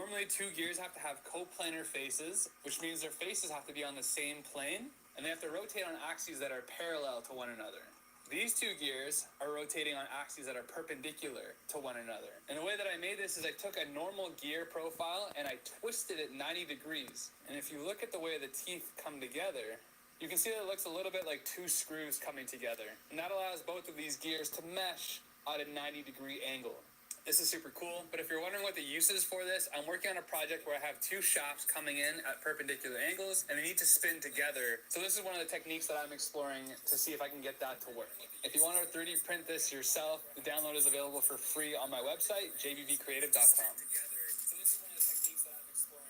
Normally, two gears have to have coplanar faces, which means their faces have to be on the same plane, and they have to rotate on axes that are parallel to one another. These two gears are rotating on axes that are perpendicular to one another. And the way that I made this is I took a normal gear profile and I twisted it 90 degrees. And if you look at the way the teeth come together, you can see that it looks a little bit like two screws coming together. And that allows both of these gears to mesh at a 90-degree angle. This is super cool, but if you're wondering what the use is for this, I'm working on a project where I have two shafts coming in at perpendicular angles, and they need to spin together. So this is one of the techniques that I'm exploring to see if I can get that to work. If you want to 3D print this yourself, the download is available for free on my website, jbbcreative.com.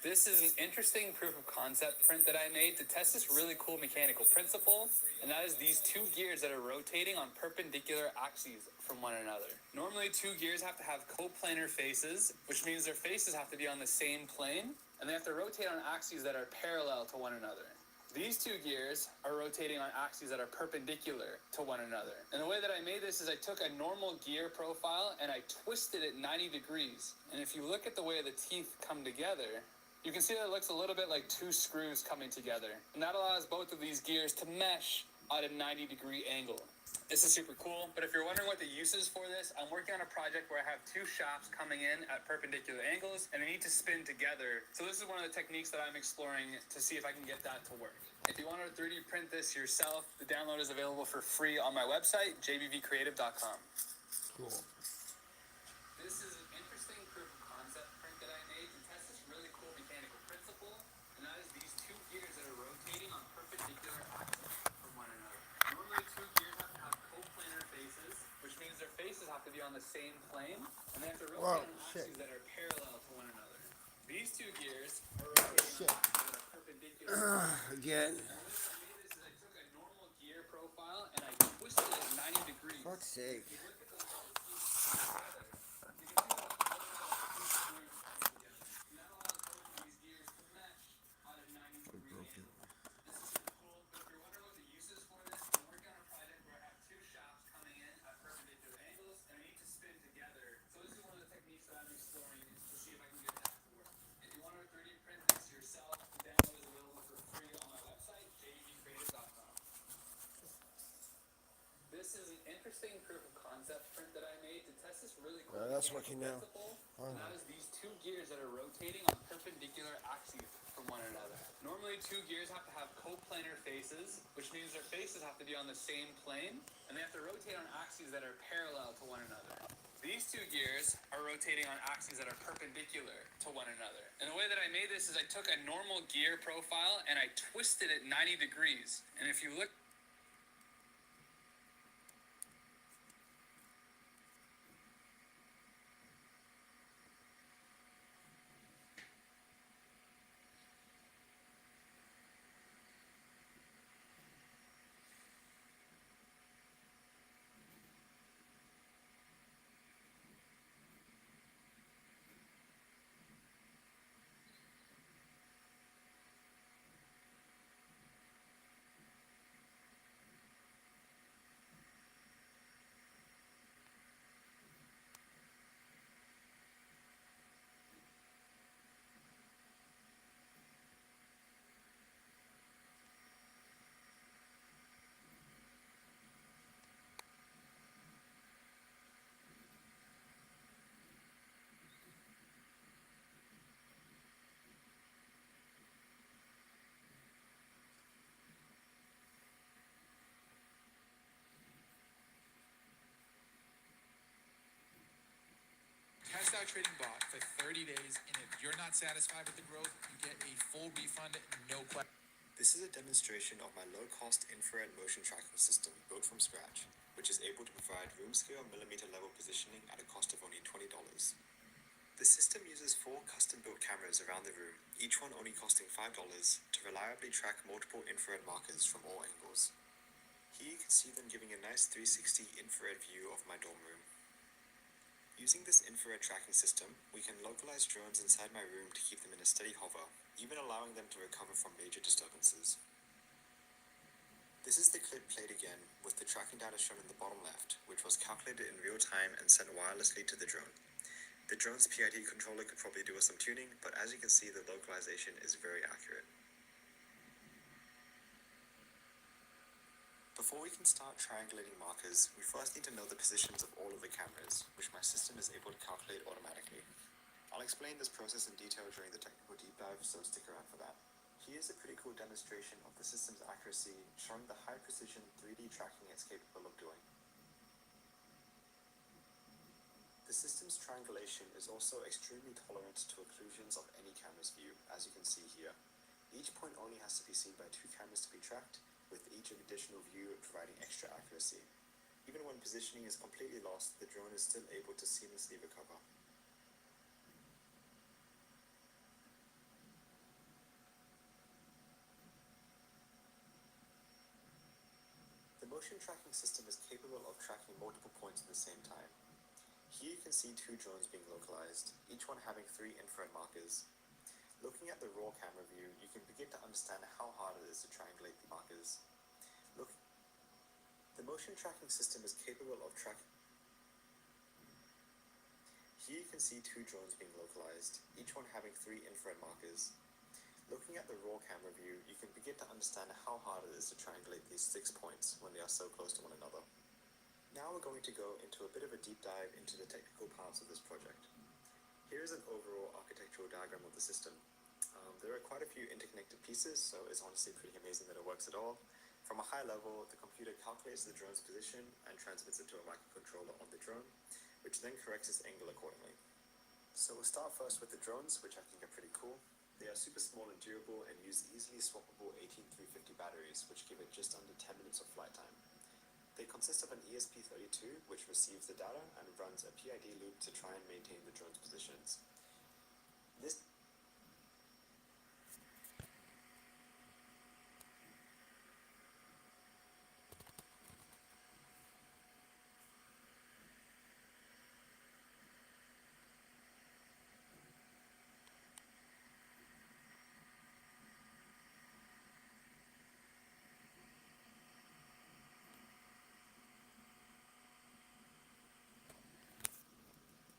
This is an interesting proof of concept print that I made to test this really cool mechanical principle, and that is these two gears that are rotating on perpendicular axes from one another. Normally, two gears have to have coplanar faces, which means their faces have to be on the same plane, and they have to rotate on axes that are parallel to one another. These two gears are rotating on axes that are perpendicular to one another. And the way that I made this is I took a normal gear profile and I twisted it 90 degrees. And if you look at the way the teeth come together, you can see that it looks a little bit like two screws coming together. And that allows both of these gears to mesh at a 90-degree angle. This is super cool, but if you're wondering what the use is for this, I'm working on a project where I have two shafts coming in at perpendicular angles, and they need to spin together. So this is one of the techniques that I'm exploring to see if I can get that to work. If you want to 3D print this yourself, the download is available for free on my website, jbbcreative.com. Cool. This is an interesting proof of concept print that I made to test this really cool mechanical principle, and that is these two gears that are rotating on perpendicular axes from one another. Normally, two gears have to have coplanar faces, which means their faces have to be on the same plane, and they have to rotate on axes that are parallel to one another. These two gears are rotating on axes that are perpendicular. Again. And the way that I made this is I took a normal gear profile and I twisted it 90 degrees. Fuck's sake. If you look at the way the teeth come together, you can see that it's a little bit like two screws coming together. And that allows both of these gears to mesh on a 90-degree angle. This is super cool, but if you're wondering what the use is for this, I'm working on a project where I have two shafts coming in at perpendicular angles, and they need to spin together. So this is one of the techniques that I'm exploring to see if I can get that to work. If you want to 3D print this yourself, the download is available for free on my website, jbbcreative.com. This is an interesting proof of concept print that I made to test this really cool That's working now. principle, and that is these two gears that are rotating on perpendicular axes from one another. Normally, two gears have to have coplanar faces, which means their faces have to be on the same plane, and they have to rotate on axes that are parallel to one another. These two gears are rotating on axes that are perpendicular to one another. And the way that I made this is I took a normal gear profile and I twisted it 90 degrees. And if you look Test our trading bot for 30 days, and if you're not satisfied with the growth, you get a full refund, no question. This is a demonstration of my low-cost infrared motion tracking system built from scratch, which is able to provide room-scale millimeter-level positioning at a cost of only $20. The system uses 4 custom-built cameras around the room, each one only costing $5, to reliably track multiple infrared markers from all angles. Here you can see them giving a nice 360 infrared view of my dorm room. Using this infrared tracking system, we can localize drones inside my room to keep them in a steady hover, even allowing them to recover from major disturbances. This is the clip played again, with the tracking data shown in the bottom left, which was calculated in real time and sent wirelessly to the drone. The drone's PID controller could probably do with some tuning, but as you can see, the localization is very accurate. Before we can start triangulating markers, we first need to know the positions of all of the cameras, which my system is able to calculate automatically. I'll explain this process in detail during the technical deep dive, so stick around for that. Here's a pretty cool demonstration of the system's accuracy, showing the high precision 3D tracking it's capable of doing. The system's triangulation is also extremely tolerant to occlusions of any camera's view, as you can see here. Each point only has to be seen by 2 cameras to be tracked, with each additional view providing extra accuracy. Even when positioning is completely lost, the drone is still able to seamlessly recover. The motion tracking system is capable of tracking multiple points at the same time. Here you can see 2 drones being localized, each one having 3 infrared markers. Looking at the raw camera view, you can begin to understand how hard it is to triangulate the markers. The motion tracking system is capable of tracking. Here you can see 2 drones being localized, each one having 3 infrared markers. Looking at the raw camera view, you can begin to understand how hard it is to triangulate these 6 points when they are so close to one another. Now we're going to go into a bit of a deep dive into the technical parts of this project. Here is an overall architectural diagram of the system. There are quite a few interconnected pieces, so it's honestly pretty amazing that it works at all. From a high level, the computer calculates the drone's position and transmits it to a microcontroller on the drone, which then corrects its angle accordingly. So we'll start first with the drones, which I think are pretty cool. They are super small and durable and use easily swappable 18350 batteries, which give it just under 10 minutes of flight time. They consist of an ESP32, which receives the data and runs a PID loop to try and maintain the drone's positions.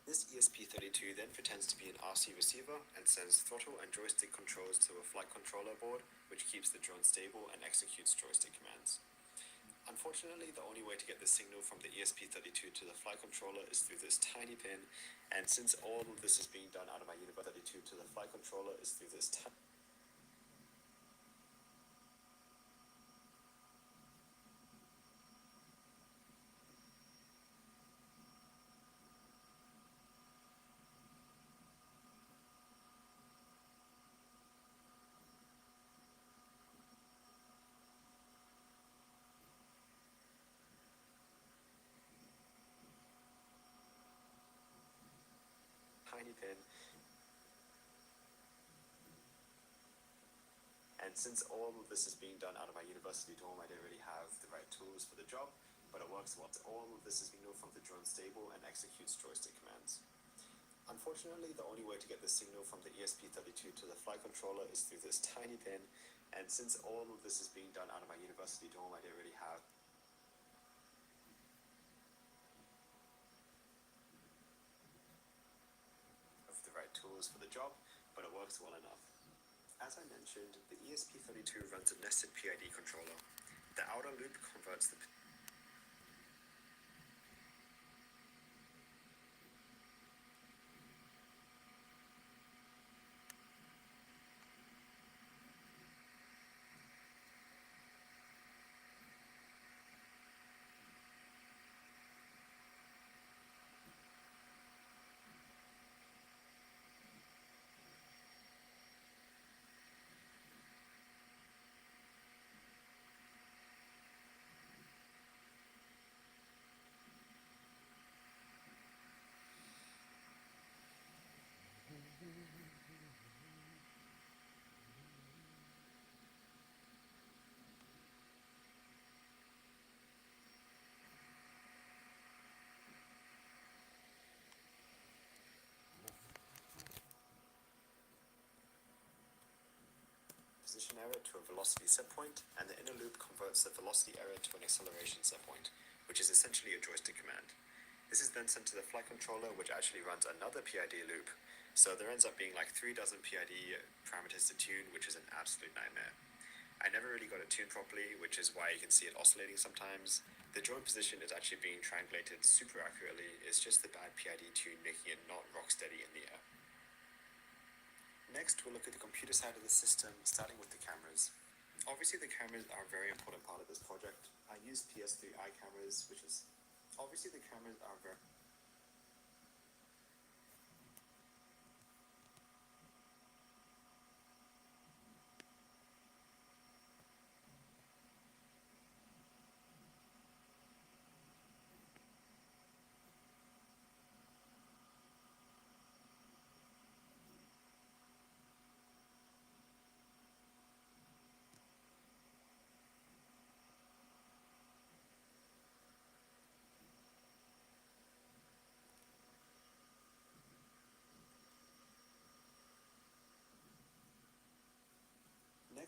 This ESP32 then pretends to be an RC receiver and sends throttle and joystick controls to a flight controller board, which keeps the drone stable and executes joystick commands. Unfortunately, the only way to get the signal from the ESP32 to the flight controller is through this tiny pin, and since all of this is being done out of my university 32 to the flight controller is through this tiny pin. And since all of this is being done out of my university dorm, I didn't really have the right tools for the job, but it works well. All of this is signal from the drone stable and executes joystick commands. Unfortunately, the only way to get the signal from the ESP32 to the flight controller is through this tiny pin, and since all of this is being done out of my university dorm, I didn't really have the right tools for the job, but it works well enough. As I mentioned, the ESP32 runs a nested PID controller. The outer loop converts the position error to a velocity set point, and the inner loop converts the velocity error to an acceleration set point, which is essentially a joystick command. This is then sent to the flight controller, which actually runs another PID loop. So there ends up being like 3 dozen PID parameters to tune, which is an absolute nightmare. I never really got it tuned properly, which is why you can see it oscillating sometimes. The drone position is actually being triangulated super accurately. It's just the bad PID tune making it not rock steady in the air. Next, we'll look at the computer side of the system, starting with the cameras. Obviously, the cameras are a very important part of this project. I use PS3i cameras, which is... Obviously, the cameras are very...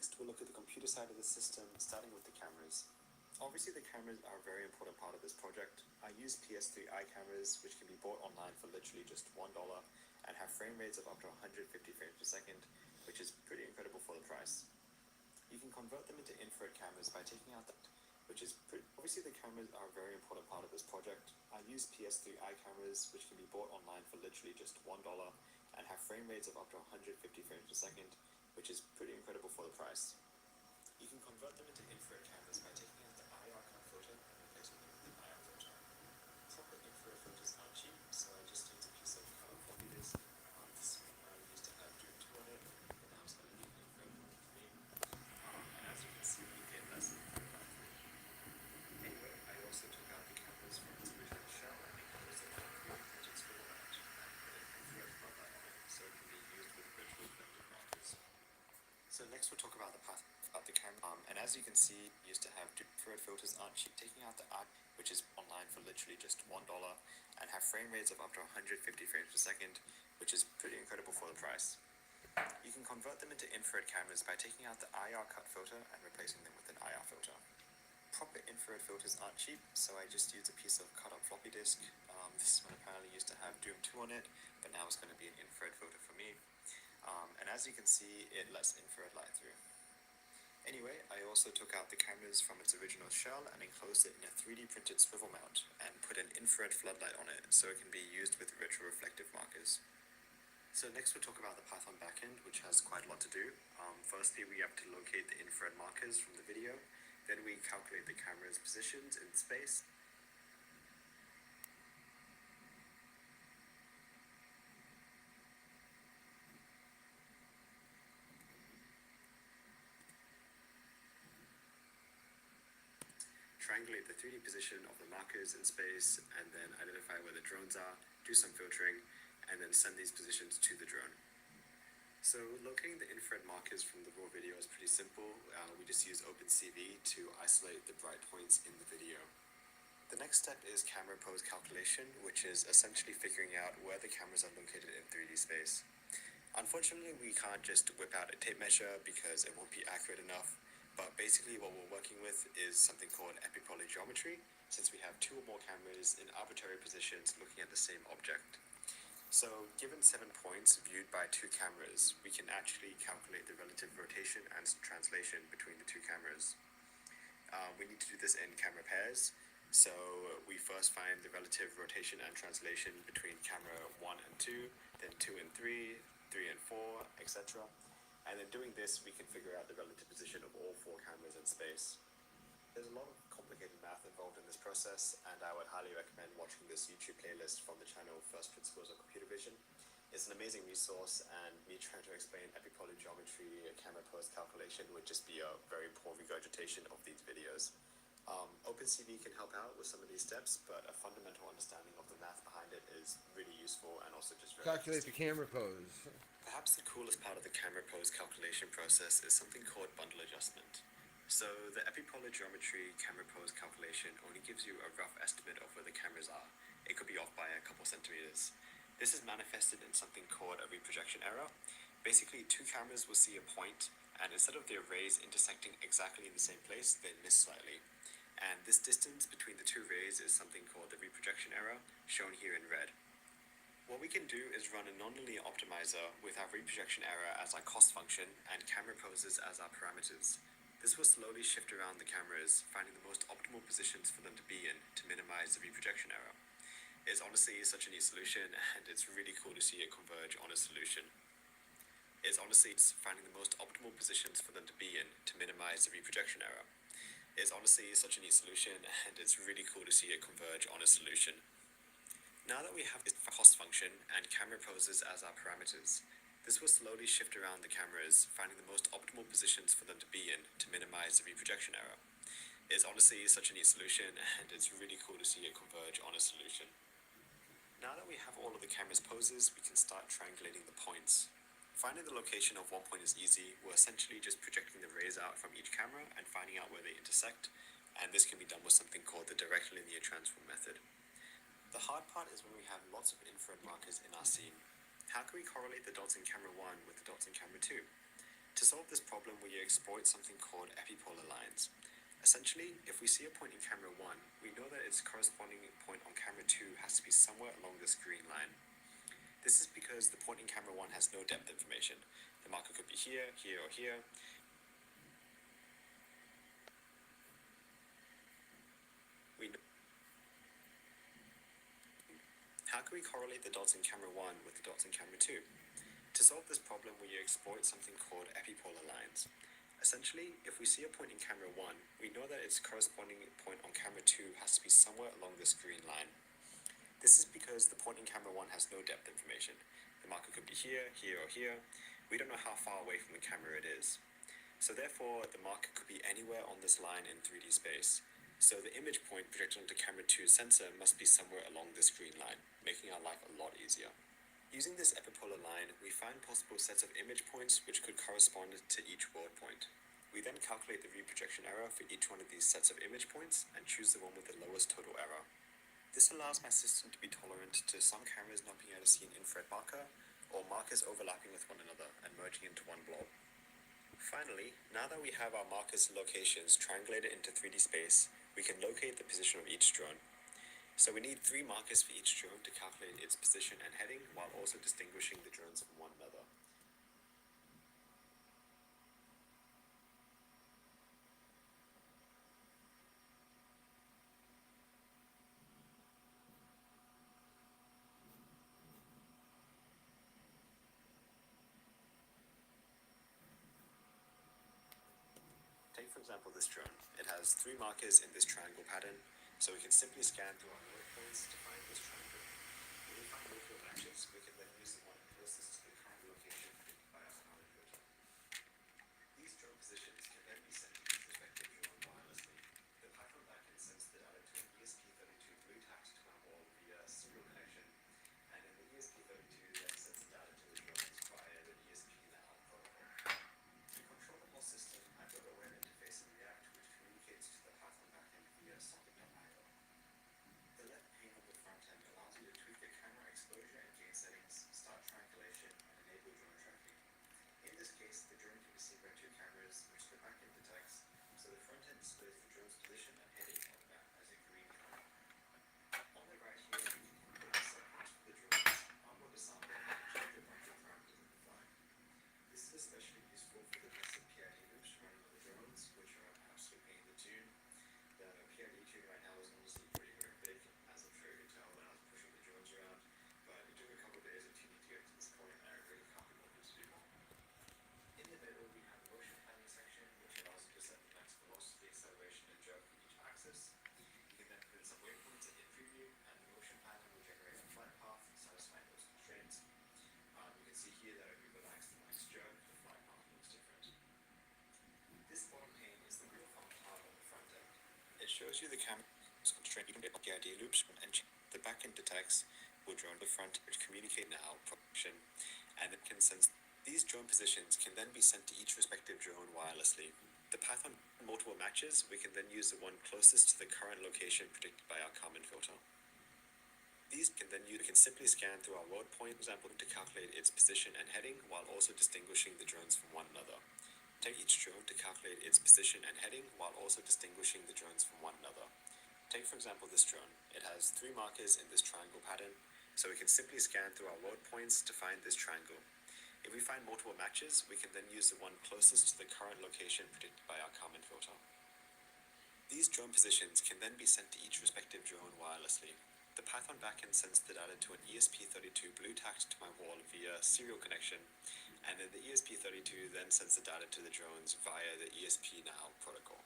Next, we'll look at the computer side of the system, starting with the cameras. Obviously, the cameras are a very important part of this project. I use PS3i cameras, which can be bought online for literally just $1 and have frame rates of up to 150 frames per second, which is pretty incredible for the price. You can convert them into infrared cameras by taking out Obviously, the cameras are a very important part of this project. I use PS3i cameras, which can be bought online for literally just $1 and have frame rates of up to 150 frames per second, which is pretty incredible for the price. You can convert them into infrared cameras by taking out the IR cut filter and replacing them with an IR filter. Proper infrared filters aren't cheap, so I just use a piece of floppy disk. This one I used to have Doom 2 on it, but now it's going to be an infrared filter for me. And as you can see, we get less than 3. Anyway, I also took out the cameras from its original shell and enclosed it in a 3D printed swivel mount and put an infrared floodlight on it, so it can be used with virtual reflective markers. So next we'll talk about the path of the camera, and as you can see, used to have infrared filters aren't cheap. Taking out the art, which is online for literally just $1 and have frame rates of up to 150 frames per second, which is pretty incredible for the price. You can convert them into infrared cameras by taking out the IR cut filter and replacing them with an IR filter. Proper infrared filters aren't cheap, so I just used a piece of cut up floppy disk. This one apparently used to have Doom 2 on it, but now it's going to be an infrared filter for me. And as you can see, it lets infrared light through. Anyway, I also took out the cameras from its original shell and enclosed it in a 3D printed swivel mount and put an infrared floodlight on it so it can be used with retroreflective markers. So next we'll talk about the Python backend, which has quite a lot to do. Firstly, we have to locate the infrared markers from the video. Then we calculate the camera's positions in space. Triangulate the 3D position of the markers in space, and then identify where the drones are, do some filtering, and then send these positions to the drone. So locating the infrared markers from the raw video is pretty simple. We just use OpenCV to isolate the bright points in the video. The next step is camera pose calculation, which is essentially figuring out where the cameras are located in 3D space. Unfortunately, we can't just whip out a tape measure because it won't be accurate enough. But basically what we're working with is something called epipolar geometry, since we have 2 or more cameras in arbitrary positions looking at the same object. So given 7 points viewed by 2 cameras, we can actually calculate the relative rotation and translation between the 2 cameras. We need to do this in camera pairs, so we first find the relative rotation and translation between camera 1 and 2, then 2 and 3, 3 and 4, etc. And then doing this, we can figure out the relative position of all 4 cameras in space. There's a lot of complicated math involved in this process, and I would highly recommend watching this YouTube playlist from the channel First Principles of Computer Vision. It's an amazing resource, and me trying to explain epipolar geometry, camera pose calculation would just be a very poor regurgitation of these videos. OpenCV can help out with some of these steps, but a fundamental understanding of the math behind it is really useful and also just very Calculate the camera pose. Perhaps the coolest part of the camera pose calculation process is something called bundle adjustment. So the epipolar geometry camera pose calculation only gives you a rough estimate of where the cameras are. It could be off by a couple centimeters. This is manifested in something called a reprojection error. Basically, 2 cameras will see a point, and instead of their rays intersecting exactly in the same place, they miss slightly. and this distance between the two rays is something called the reprojection error, shown here in red. What we can do is run a nonlinear optimizer with our reprojection error as our cost function and camera poses as our parameters. This will slowly shift around the cameras, finding the most optimal positions for them to be in to minimize the reprojection error. It's honestly such a neat solution, and it's really cool to see it converge on a solution. It's honestly finding the most optimal positions for them to be in to minimize the reprojection error. It's honestly such a neat solution, and it's really cool to see it converge on a solution. Now that we have this cost function and camera poses as our parameters, this will slowly shift around the cameras, finding the most optimal positions for them to be in to minimize the reprojection error. It's honestly such a neat solution, and it's really cool to see it converge on a solution. Now that we have all of the camera's poses, we can start triangulating the points. Finding the location of one point is easy. We're essentially just projecting the rays out from each camera and finding out where they intersect, and this can be done with something called the direct linear transform method. The hard part is when we have lots of infrared markers in our scene. How can we correlate the dots in camera 1 with the dots in camera 2? To solve this problem, we exploit something called epipolar lines. Essentially, if we see a point in camera 1, we know that its corresponding point on camera 2 has to be somewhere along this green line. This is because the point in camera 1 has no depth information. The marker could be here, here, or here. How can we correlate the dots in camera 1 with the dots in camera 2? To solve this problem, we exploit something called epipolar lines. Essentially, if we see a point in camera 1, we know that its corresponding point on camera 2 has to be somewhere along this green line. This is because the point in camera 1 has no depth information. The marker could be here, here, or here. We don't know how far away from the camera it is. So therefore, the marker could be anywhere on this line in 3D space. So the image point projected onto camera 2's sensor must be somewhere along this green line, making our life a lot easier. Using this epipolar line, we find possible sets of image points which could correspond to each world point. We then calculate the reprojection error for each one of these sets of image points and choose the one with the lowest total error. This allows my system to be tolerant to some cameras not being able to see an infrared marker, or markers overlapping with one another and merging into one blob. Finally, now that we have our markers and locations triangulated into 3D space, we can locate the position of each drone. So we need 3 markers for each drone to calculate its position and heading, while also distinguishing the drones from one another. Take for example this drone. It has 3 markers in this triangle pattern, so we can simply scan through our node points to find this triangle. When we find multiple matches, we can then use the one closest to the current location predicted by our common filter. These drone positions can then be sent to each respective drone wirelessly. The Python backend sends the data to an ESP32 blue tagged to our wall via a serial connection, and then the ESP32 then sends the data to the drones via the ESP-LAN protocol. To control the whole system, I've got a web interface in React which communicates to the Python backend via socket.io. The left pane of the front end allows you to tweak the camera exposure and gain settings, start triangulation, and enable drone tracking. In this case, the drone can be seen by 2 cameras, which the backend detects, so the front end displays the drone's position and heading on the map as a green color. On the right here, you can put in subpoints for the drones, onboard the sample, and change a bunch of parameters on the fly. This is especially useful for the nested PID loops running on the drones, which are an absolute pain in the tune. The PID tune right now is honestly pretty big, as I'm sure you can tell when I was pushing the drones around, but it took a couple of days of tuning to get to this point, and I really can't be bothered to do more. In the middle, we have the motion planning section, which allows you to set the max velocity, acceleration, and jerk for each axis. You can then put in some waypoints in preview, and the motion planner will generate a flight path satisfying those constraints. You can see here that if we relax the max jerk, the flight path looks different. This bottom pane is the real fun part of the front end. It shows you the camera's constraint PID loops, and the backend detects will drone the front, which communicate now projection, and it can sense these drone positions can then be sent to each respective drone wirelessly. The path on multiple matches, we can then use the one closest to the current location predicted by our Kalman filter. These can then you can simply scan through our world point example to calculate its position and heading, while also distinguishing the drones from one another. Take each drone to calculate its position and heading while also distinguishing the drones from one another. Take for example this drone. It has 3 markers in this triangle pattern, so we can simply scan through our load points to find this triangle. If we find multiple matches, we can then use the one closest to the current location predicted by our Kalman filter. These drone positions can then be sent to each respective drone wirelessly. The Python backend sends the data to an ESP32 blue tacked to my wall via serial connection, and then the ESP32 then sends the data to the drones via the ESP-NOW protocol.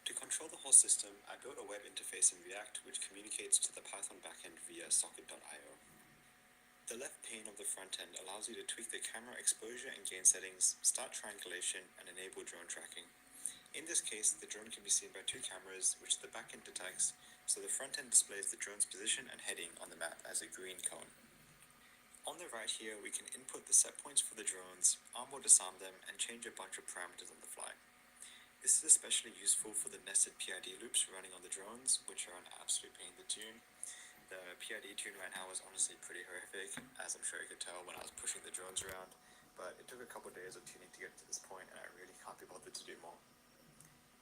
To control the whole system, I built a web interface in React which communicates to the Python backend via socket.io. The left pane of the front end allows you to tweak the camera exposure and gain settings, start triangulation, and enable drone tracking. In this case, the drone can be seen by 2 cameras, which the backend detects, so the front end displays the drone's position and heading on the map as a green cone. On the right here, we can input the set points for the drones, arm or disarm them, and change a bunch of parameters on the fly. This is especially useful for the nested PID loops running on the drones, which are an absolute pain to tune. The PID tune right now is honestly pretty horrific, as I'm sure you could tell when I was pushing the drones around, but it took a couple days of tuning to get to this point, and I really can't be bothered to do more.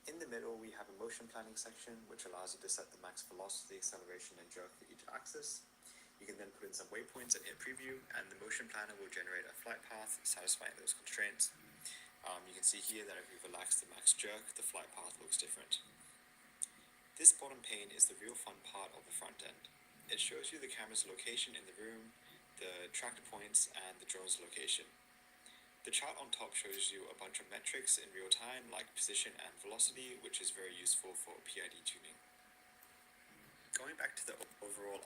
In the middle, we have a motion planning section, which allows you to set the max velocity, acceleration, and jerk for each axis. You can then put in some waypoints and hit preview, and the motion planner will generate a flight path satisfying those constraints. You can see here that if we relax the max jerk, the flight path looks different. This bottom pane is the real fun part of the front end. It shows you the camera's location in the room, the tracked points, and the drone's location. The chart on top shows you a bunch of metrics in real time, like position and velocity, which is very useful for PID tuning. Going back to the overall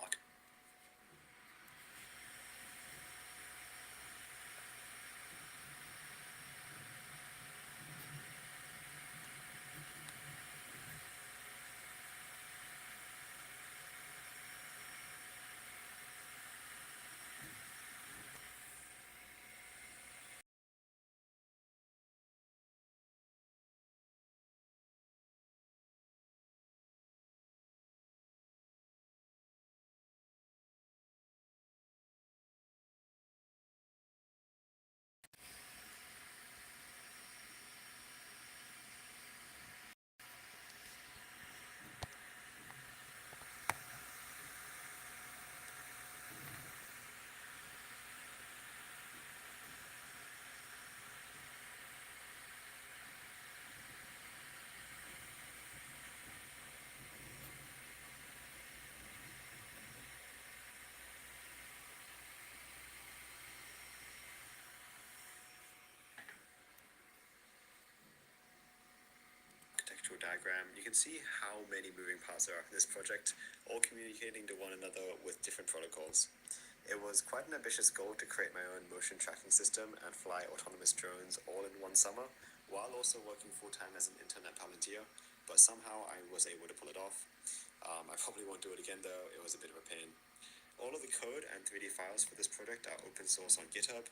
diagram, you can see how many moving parts there are in this project, all communicating to one another with different protocols. It was quite an ambitious goal to create my own motion tracking system and fly autonomous drones all in one summer, while also working full-time as an internet volunteer, but somehow I was able to pull it off. I probably won't do it again though, it was a bit of a pain. All of the code and 3D files for this project are open source on GitHub.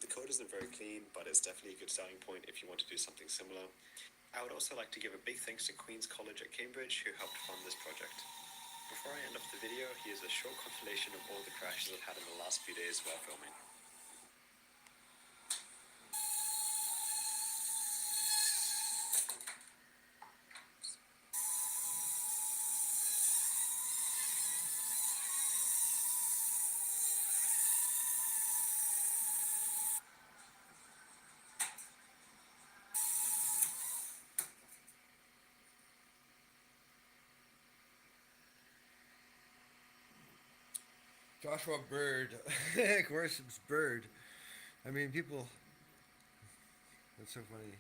The code isn't very clean, but it's definitely a good starting point if you want to do something similar. I would also like to give a big thanks to Queen's College at Cambridge who helped fund this project. Before I end off the video, here's a short compilation of all the crashes I've had in the last few days while filming. Joshua Bird. Of course, it's Bird. I mean, people. That's so funny.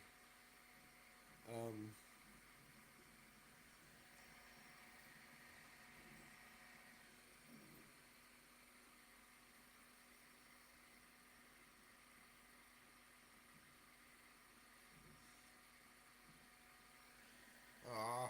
Ah.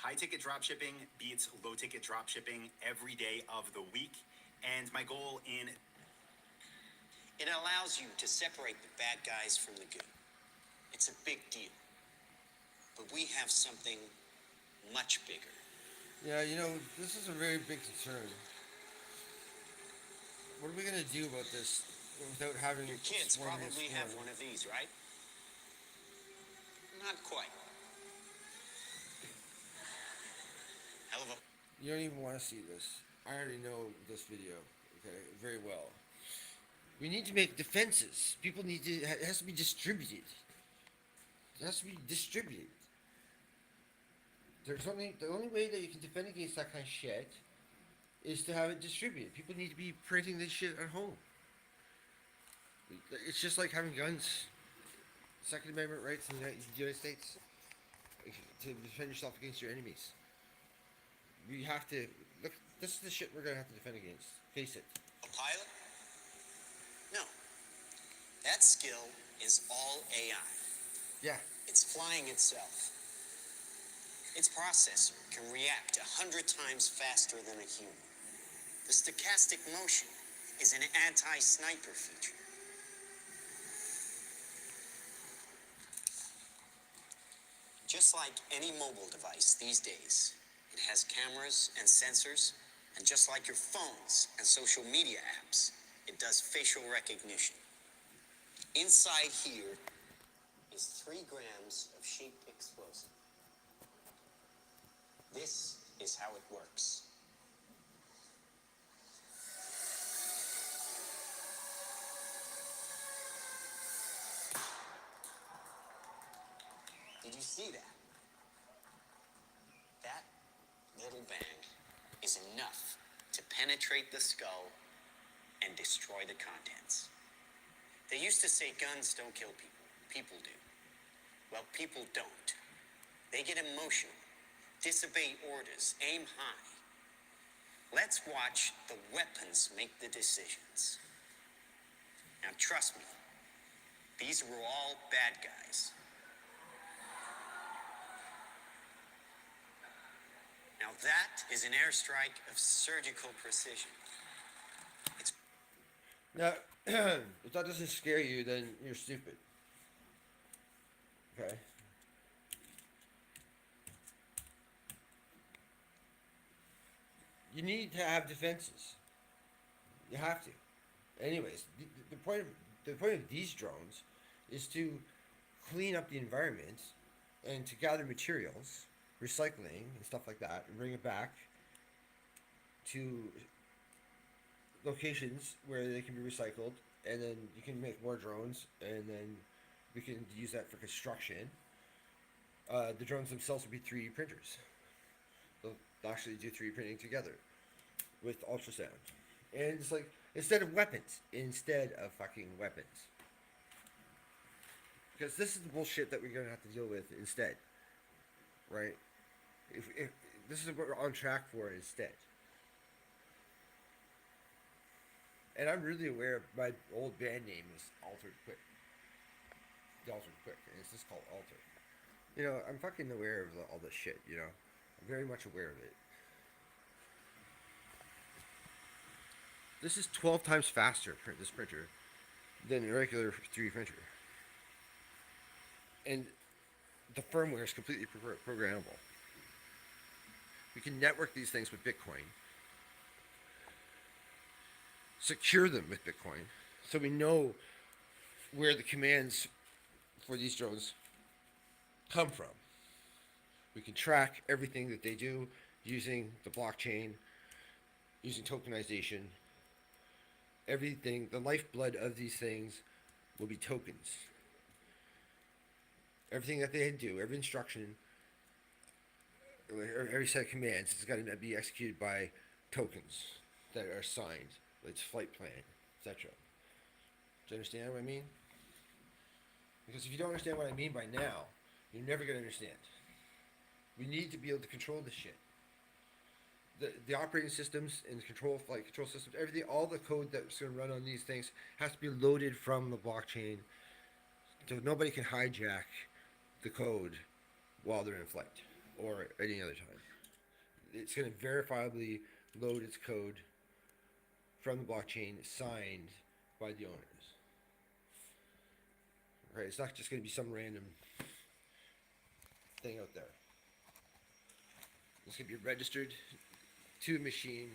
High ticket drop shipping beats low ticket drop shipping every day of the week. And my goal in It allows you to separate the bad guys from the good. It's a big deal. But we have something much bigger. Yeah, you know, this is a very big concern. What are we gonna do about this without having Your kids swarming and probably have swarming? one of these, right? Not quite. Hell of a You don't even want to see this. I already know this video, okay, very well. We need to make defenses. People need to. It has to be distributed. It has to be distributed. The only way that you can defend against that kind of shit is to have it distributed. People need to be printing this shit at home. It's just like having guns. Second Amendment rights in the United States to defend yourself against your enemies. We have to look. This is the shit we're gonna have to defend against. Face it. pilot? No. That skill is all AI. Yeah. It's flying itself. Its processor can react 100 times faster than a human. The stochastic motion is an anti-sniper feature. Just like any mobile device these days, it has cameras and sensors, and just like your phones and social media apps, it does facial recognition. Inside here is 3 grams of shaped explosive. This is how it works. Did you see that? That little bang is enough to penetrate the skull and destroy the contents. They used to say guns don't kill people. People do. Well, people don't. They get emotional, disobey orders, aim high. Let's watch the weapons make the decisions. Now, trust me, these were all bad guys. Now that is an airstrike of surgical precision. It's Now, if that doesn't scare you, then you're stupid. Okay. You need to have defenses. You have to. Anyways, the point of these drones is to clean up the environment and to gather materials, recycling and stuff like that, and bring it back to locations where they can be recycled, and then you can make more drones, and then we can use that for construction. The drones themselves will be 3D printers. They'll actually do 3D printing together with ultrasound. And it's like, instead of weapons. Instead of fucking weapons. Because this is the bullshit that we're going to have to deal with instead. Right? If this is what we're on track for instead. And I'm really aware of my old band name is Altered Quick. The Altered Quick. And it's just called Alter. You know, I'm fucking aware of all this shit, you know. I'm very much aware of it. This is 12 times faster, this printer, than a regular 3D printer. And the firmware is completely programmable. We can network these things with Bitcoin. Secure them with Bitcoin. So we know where the commands for these drones come from. We can track everything that they do using the blockchain, using tokenization. Everything, the lifeblood of these things will be tokens. Everything that they do, every instruction, every set of commands is going to be executed by tokens that are signed, its flight plan, etc. Do you understand what I mean? Because if you don't understand what I mean by now, you're never going to understand. We need to be able to control this shit. The operating systems and control flight control systems, everything, all the code that's going to run on these things has to be loaded from the blockchain, so nobody can hijack the code while they're in flight. or any other time. It's going to verifiably load its code from the blockchain signed by the owners. Right? It's not just going to be some random thing out there. It's going to be registered to the machine.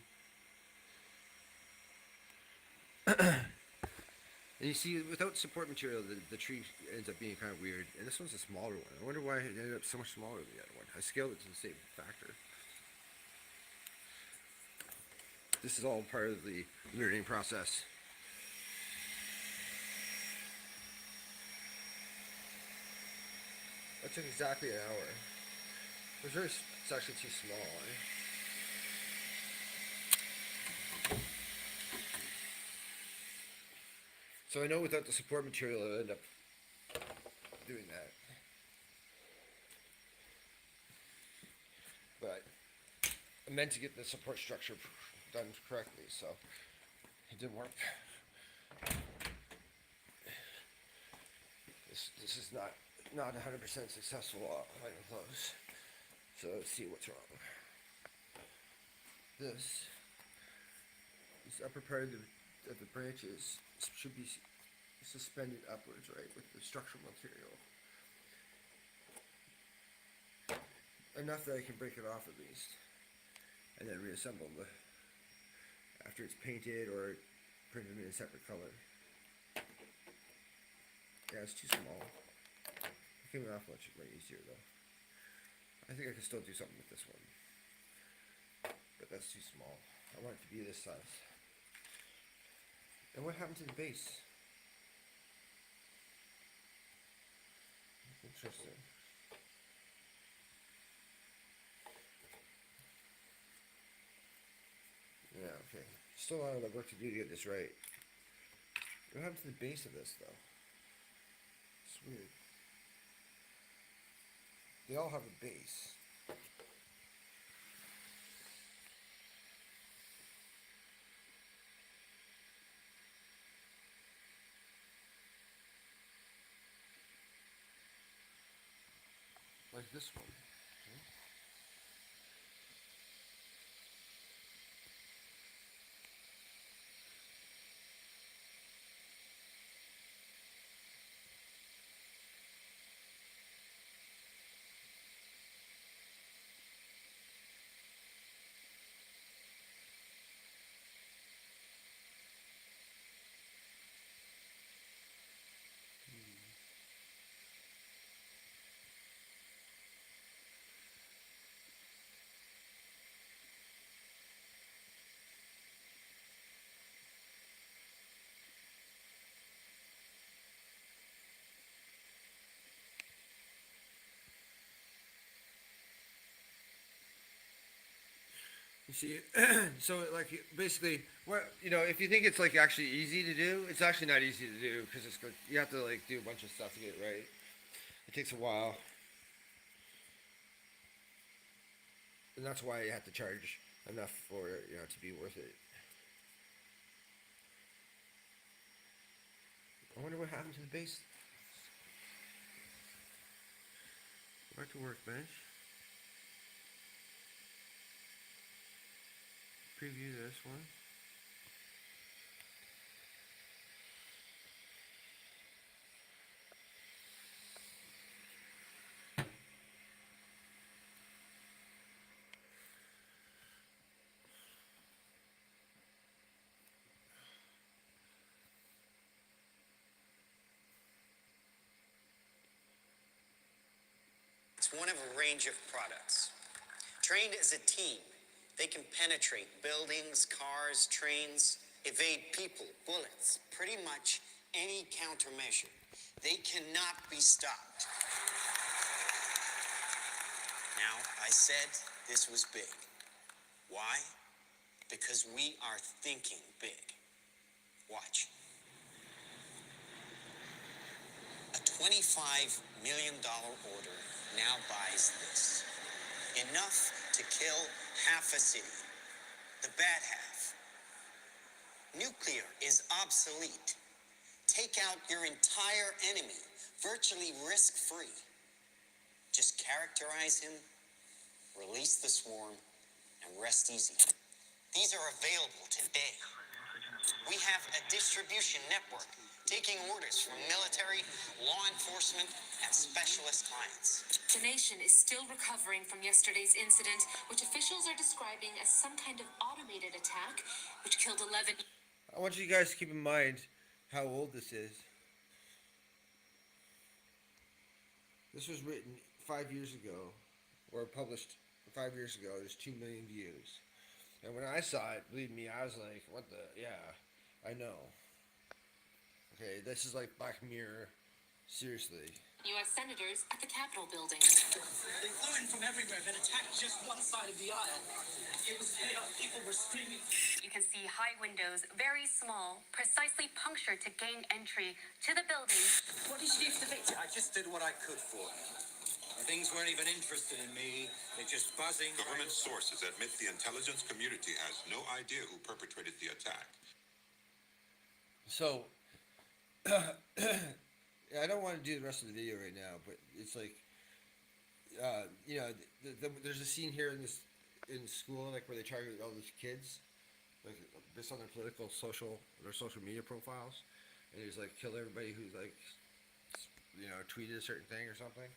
And you see, without support material, the tree ends up being kind of weird. And this one's a smaller one. I wonder why it ended up so much smaller than the other one. I scaled it to the same factor. This is all part of the learning process. That took exactly an hour. It's actually too small. So I know without the support material, I'll end up doing that. But I meant to get the support structure done correctly, so it didn't work. This is not 100% successful line of close. So let's see what's wrong. This upper part of the branches should be suspended upwards, right, with the structural material. Enough that I can break it off at least, and then reassemble after it's painted or printed in a separate color. Yeah, it's too small. It came off much easier though. I think I can still do something with this one, but that's too small. I want it to be this size. And what happened to the base? Interesting. Yeah, okay. Still a lot of work to do to get this right. What happened to the base of this, though? It's weird. They all have a base. Like this one. Okay. You see, so like basically, what if you think it's like actually easy to do, it's actually not easy to do because it's good. You have to like do a bunch of stuff to get it right. It takes a while, and that's why you have to charge enough for it, to be worth it. I wonder what happened to the base. Go back to workbench. Preview this one. It's one of a range of products. Trained as a team, they can penetrate buildings, cars, trains, evade people, bullets, pretty much any countermeasure. They cannot be stopped. Now, I said this was big. Why? Because we are thinking big. Watch. A $25 million order now buys this. Enough to kill half a city. The bad half. Nuclear is obsolete. Take out your entire enemy, virtually risk-free. Just characterize him release the swarm, and rest easy. These are available today. We have a distribution network taking orders from military, law enforcement, and specialist clients. The nation is still recovering from yesterday's incident, which officials are describing as some kind of automated attack, which killed 11. I want you guys to keep in mind how old this is. This was written 5 years ago, or published 5 years ago. There's 2 million views. And when I saw it, believe me, I was like, what the? Yeah, I know. Okay, this is like Black Mirror. Seriously. U.S. senators at the Capitol building. They flew in from everywhere that attacked just one side of the aisle. It was chaos. People were screaming. You can see high windows, very small, precisely punctured to gain entry to the building. What did you do for the victim? I just did what I could for them. Things weren't even interested in me. They're just buzzing. Government sources admit the intelligence community has no idea who perpetrated the attack. So, I don't want to do the rest of the video right now, but it's like, you know, there's a scene here in school, like where they target all these kids, like based on their their social media profiles, and they just like kill everybody who's like, you know, tweeted a certain thing or something.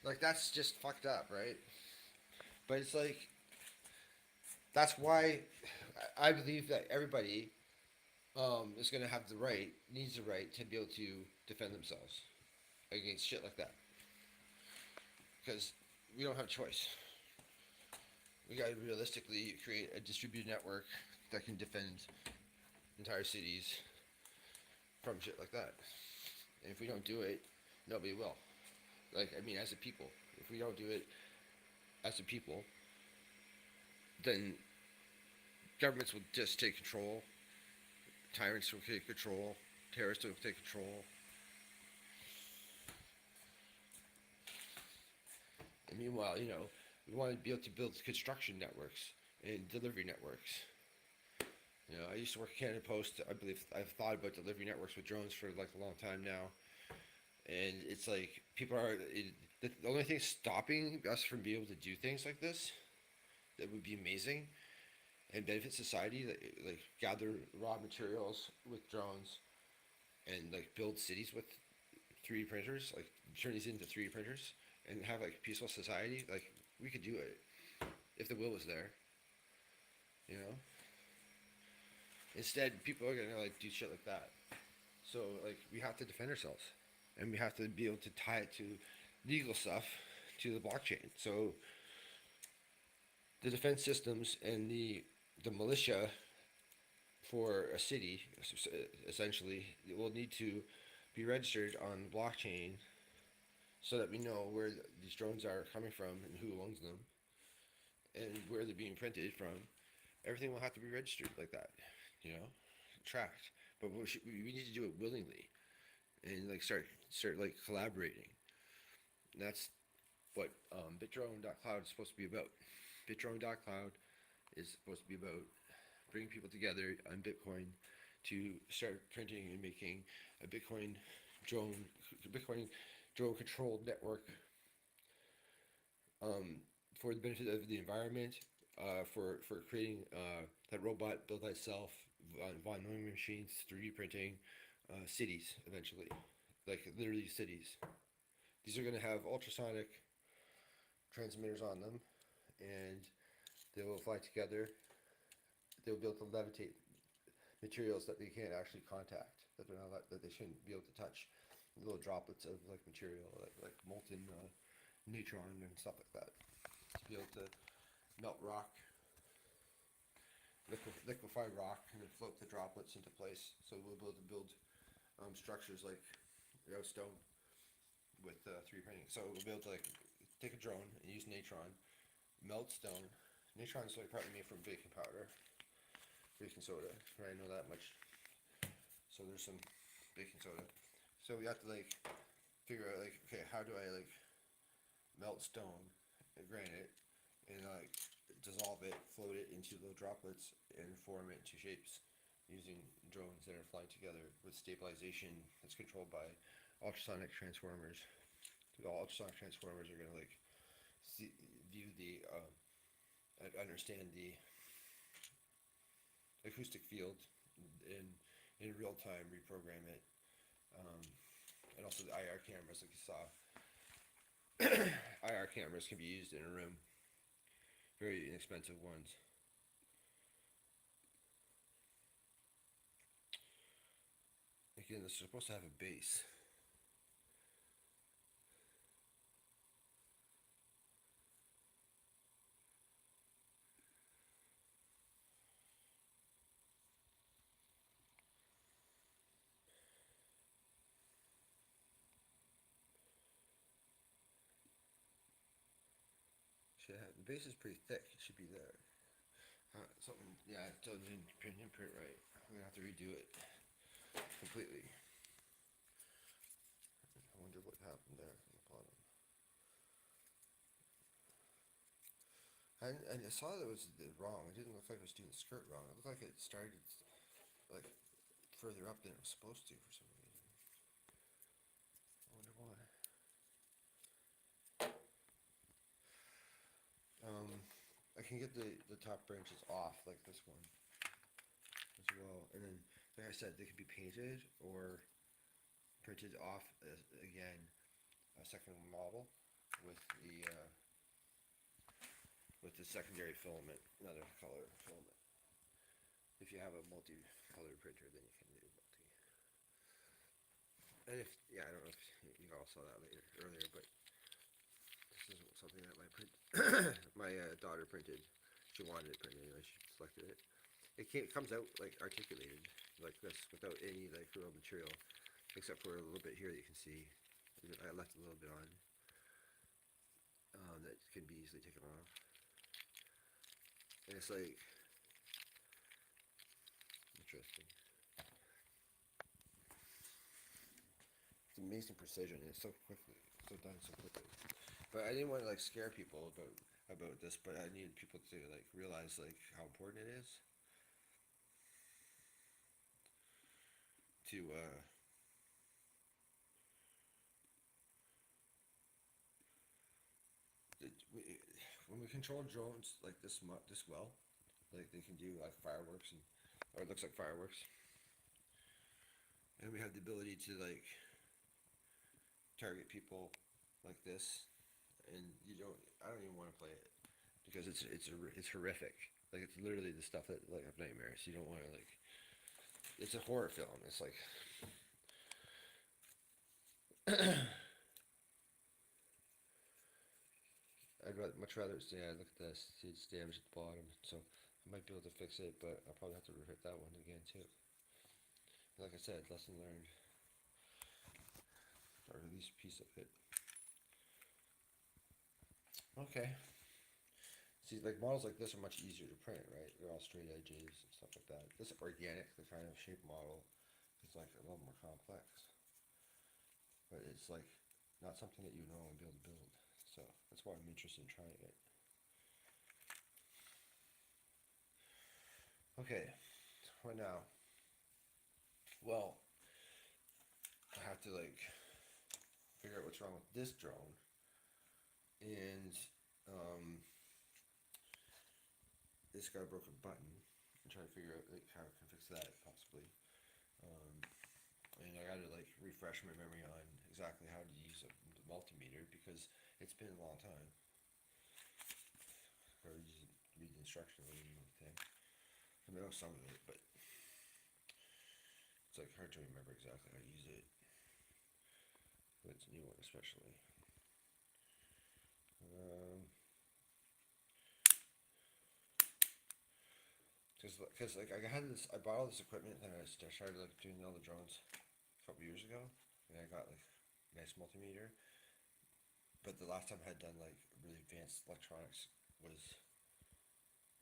Like, that's just fucked up, right? But it's like, that's why I believe that everybody is going to have needs the right to be able to defend themselves against shit like that. Because we don't have a choice. We got to realistically create a distributed network that can defend entire cities from shit like that. And if we don't do it, nobody will. Like, I mean, as a people, if we don't do it as a people, then governments will just take control, tyrants will take control, terrorists will take control. And meanwhile, you know, we want to be able to build construction networks and delivery networks. You know, I used to work at Canada Post. I believe I've thought about delivery networks with drones for like a long time now. And it's like, the only thing stopping us from being able to do things like this that would be amazing and benefit society, like gather raw materials with drones and like build cities with 3D printers, like turn these into 3D printers and have like a peaceful society. Like, we could do it if the will was there, you know? Instead, people are gonna like do shit like that. So like, we have to defend ourselves. And we have to be able to tie it to legal stuff, to the blockchain. So the defense systems and the militia for a city, essentially, will need to be registered on the blockchain so that we know where these drones are coming from and who owns them and where they're being printed from. Everything will have to be registered like that, you know, tracked. But we need to do it willingly. And like start like collaborating. And that's what BitDrone.cloud is supposed to be about. BitDrone.cloud is supposed to be about bringing people together on Bitcoin to start printing and making a Bitcoin drone controlled network for the benefit of the environment, for creating that robot built by itself, von Neumann machines, 3D printing. Cities eventually, like literally cities. These are going to have ultrasonic transmitters on them, and they will fly together. They'll be able to levitate materials that they can't actually contact, that they shouldn't be able to touch. Little droplets of like material, like molten neutron and stuff like that. To be able to melt rock, liquefy rock, and then float the droplets into place. So we'll be able to build structures like stone with 3D printing. So we'll be able to like take a drone and use natron, melt stone. Natron is like partly made from baking powder, baking soda. I know that much. So there's some baking soda. So we have to like figure out like, okay, how do I like melt stone and granite and like dissolve it, float it into little droplets, and form it into shapes using drones that are flying together with stabilization that's controlled by ultrasonic transformers. The ultrasonic transformers are gonna like view the understand the acoustic field in real time, reprogram it, and also the IR cameras, like you saw. IR cameras can be used in a room, very inexpensive ones. Again, this is supposed to have a base. The base is pretty thick. It should be there. Something, yeah, it doesn't print right. I'm gonna have to redo it completely. I wonder what happened there on the bottom. And I saw that it was wrong. It didn't look like it was doing the skirt wrong. It looked like it started like further up than it was supposed to for some reason. I wonder why. I can get the top branches off like this one as well, and then like I said, they can be painted or printed off again, a second model with the secondary filament, another color filament. If you have a multi-color printer, then you can do multi. And if, yeah, I don't know if you all saw that earlier, but this is something that my daughter printed. She wanted it printed anyway. She selected it. It comes out like articulated, like this, without any like real material, except for a little bit here that you can see. I left a little bit on. That can be easily taken off. And it's like interesting. It's amazing precision. It's so quickly, so done so quickly. But I didn't want to like scare people about this. But I needed people to like realize like how important it is to when we control drones like this well, like they can do like fireworks or it looks like fireworks, and we have the ability to like target people like this, and I don't even want to play it because it's horrific. Like it's literally the stuff that like have nightmares. You don't want to like. It's a horror film. It's like. Much rather say, look at this, see it's damaged at the bottom, so I might be able to fix it, but I'll probably have to rehit that one again too. Like I said, lesson learned, or at least a piece of it. Okay. See, like models like this are much easier to print, right? They're all straight edges and stuff like that. This organic, the kind of shape model, is like a little more complex, but it's like not something that you normally be able to build. So that's why I'm interested in trying it. Okay, what now? Well, I have to like figure out what's wrong with this drone, and this got a broken button. I'm trying to figure out like how I can fix that possibly. And I gotta like refresh my memory on exactly how to use a multimeter because it's been a long time. Or just read the instructions or anything. I know some of it, but it's like hard to remember exactly how to use it. But it's a new one especially. Because like I bought all this equipment and I started like doing all the drones a couple years ago, and I got like a nice multimeter. But the last time I had done like really advanced electronics was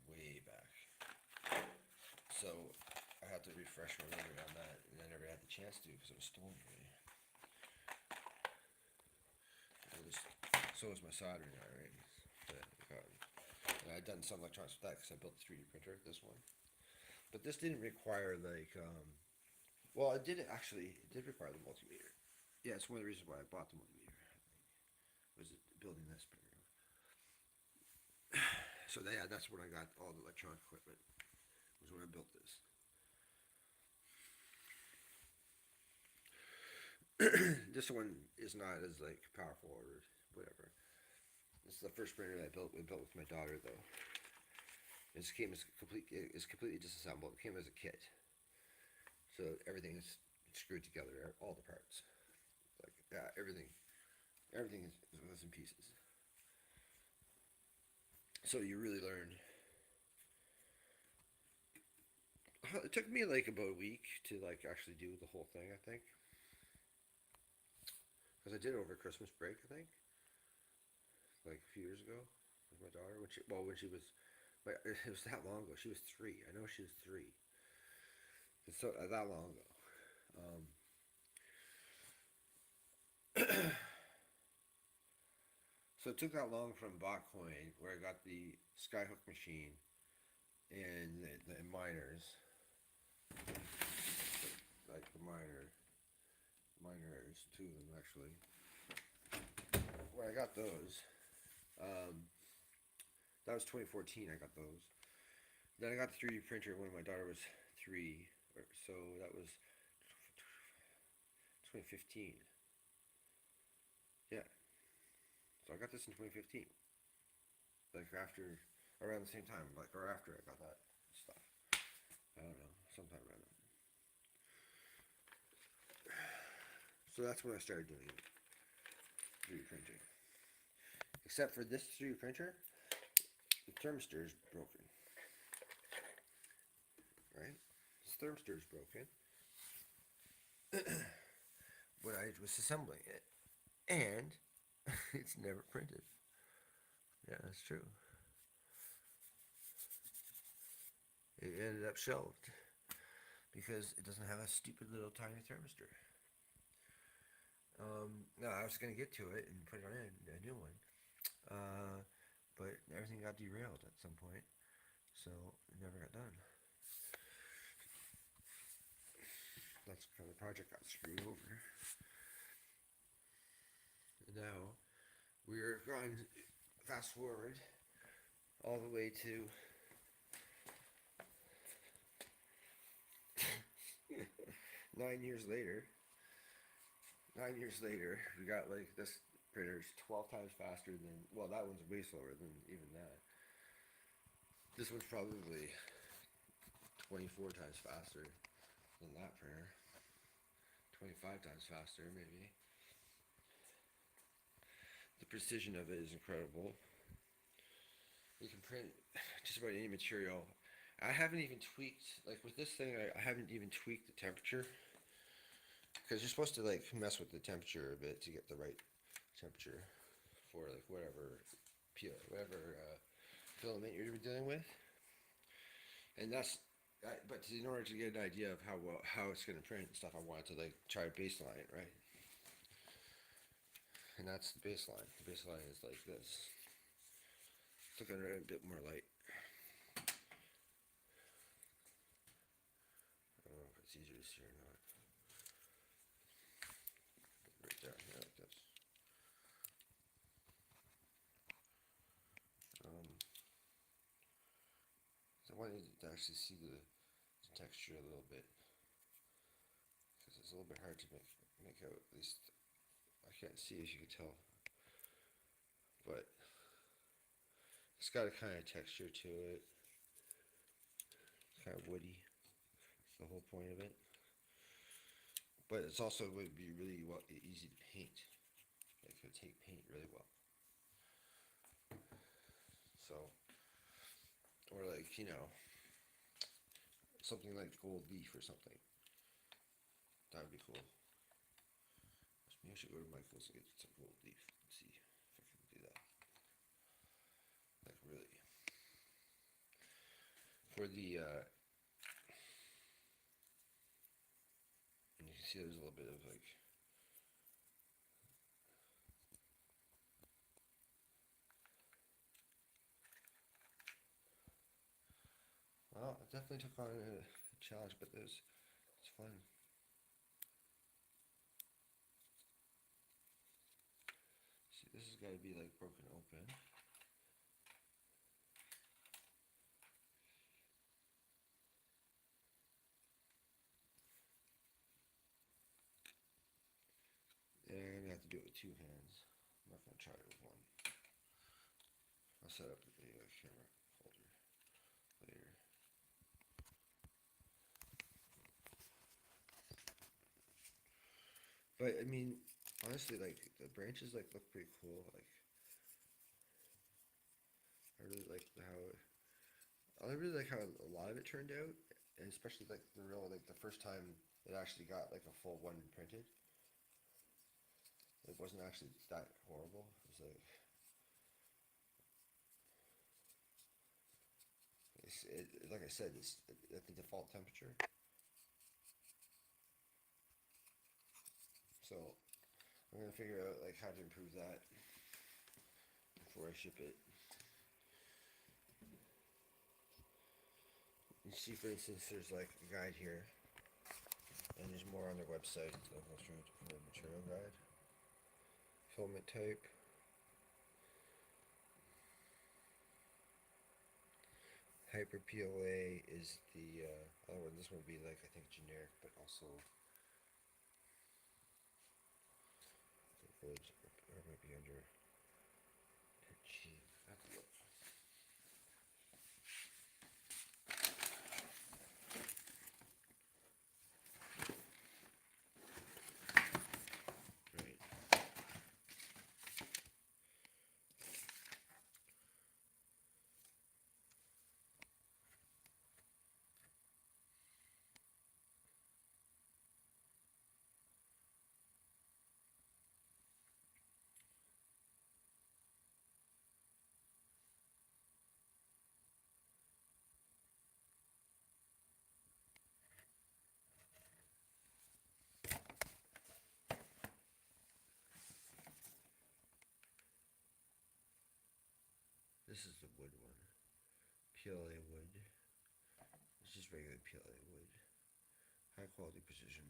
way back, so I had to refresh my memory on that, and I never had the chance to because it was stolen from me. So was my soldering iron that I got. And I'd done some electronics with that because I built a 3D printer, this one. But this didn't require like, well, it did require the multimeter. Yeah, it's one of the reasons why I bought the multimeter. Was building this printer. So yeah, that's when I got all the electronic equipment. Was when I built this. This one is not as like powerful or whatever. This is the first printer that I built. We built with my daughter though. It came as complete. It's completely disassembled. It came as a kit, so everything is screwed together. All the parts, like everything was in pieces. So you really learn. It took me like about a week to like actually do the whole thing. I think because I did it over Christmas break. I think like a few years ago with my daughter when she was. But it was that long ago. She was 3. I know she was 3. It's so that long ago. So it took that long from Botcoin, where I got the Skyhook machine and the miners, like the miners, 2 of them actually. When I got those, that was 2014. I got those. Then I got the 3D printer when my daughter was 3, so that was 2015. Yeah. So I got this in 2015. Like around the same time, like or after I got that stuff. I don't know, sometime random. So that's when I started doing 3D printing. Except for this 3D printer, the thermistor is broken. Right? This thermistor is broken. When I was assembling it. And it's never printed. Yeah, that's true. It ended up shelved because it doesn't have a stupid little tiny thermistor. No, I was gonna get to it and put it in a new one, but everything got derailed at some point, so it never got done. That's how the project got screwed over. And now we're going fast forward all the way to 9 years later. 9 years later, we got like this printer's 12 times faster than, well, that one's way slower than even that. This one's probably 24 times faster than that printer. 25 times faster, maybe. The precision of it is incredible. You can print just about any material. I haven't even tweaked, like with this thing, I haven't even tweaked the temperature. Because you're supposed to like mess with the temperature a bit to get the right temperature for like whatever filament you're dealing with. And that's, but in order to get an idea of how it's going to print and stuff, I wanted to like try a baseline it, right? And that's the baseline. The baseline is like this. Let's look at it a bit more light. I don't know if it's easier to see or not. Right there, yeah, like this. So I wanted to actually see the texture a little bit, because it's a little bit hard to make out. At least I can't see, as you can tell, but it's got a kind of texture to it. It's kind of woody. That's the whole point of it. But it's also would be really easy to paint. It could take paint really well. So, or like, you know, something like gold leaf or something. That would be cool. Maybe I should go to Michael's and get some gold leaf and see if I can do that. Like really. For the, and you can see there's a little bit of like, well, it definitely took on a challenge, but it's fun. See, this has got to be like broken open. 2 hands. I'm not gonna try it with 1. I'll set up the camera holder later. But I mean, honestly, like the branches like look pretty cool. Like I really like how a lot of it turned out, and especially like the first time it actually got like a full one printed. It wasn't actually that horrible. It was like like I said, it's at the default temperature. So I'm gonna figure out like how to improve that before I ship it. You see, for instance, there's like a guide here, and there's more on their website. I'll go through the material guide, filament type. Hyper PLA is the other one. This one would be like I think generic, but also wood, or maybe under G. I have to look. Right. This is the wood one. PLA wood. It's just regular PLA wood. High quality precision.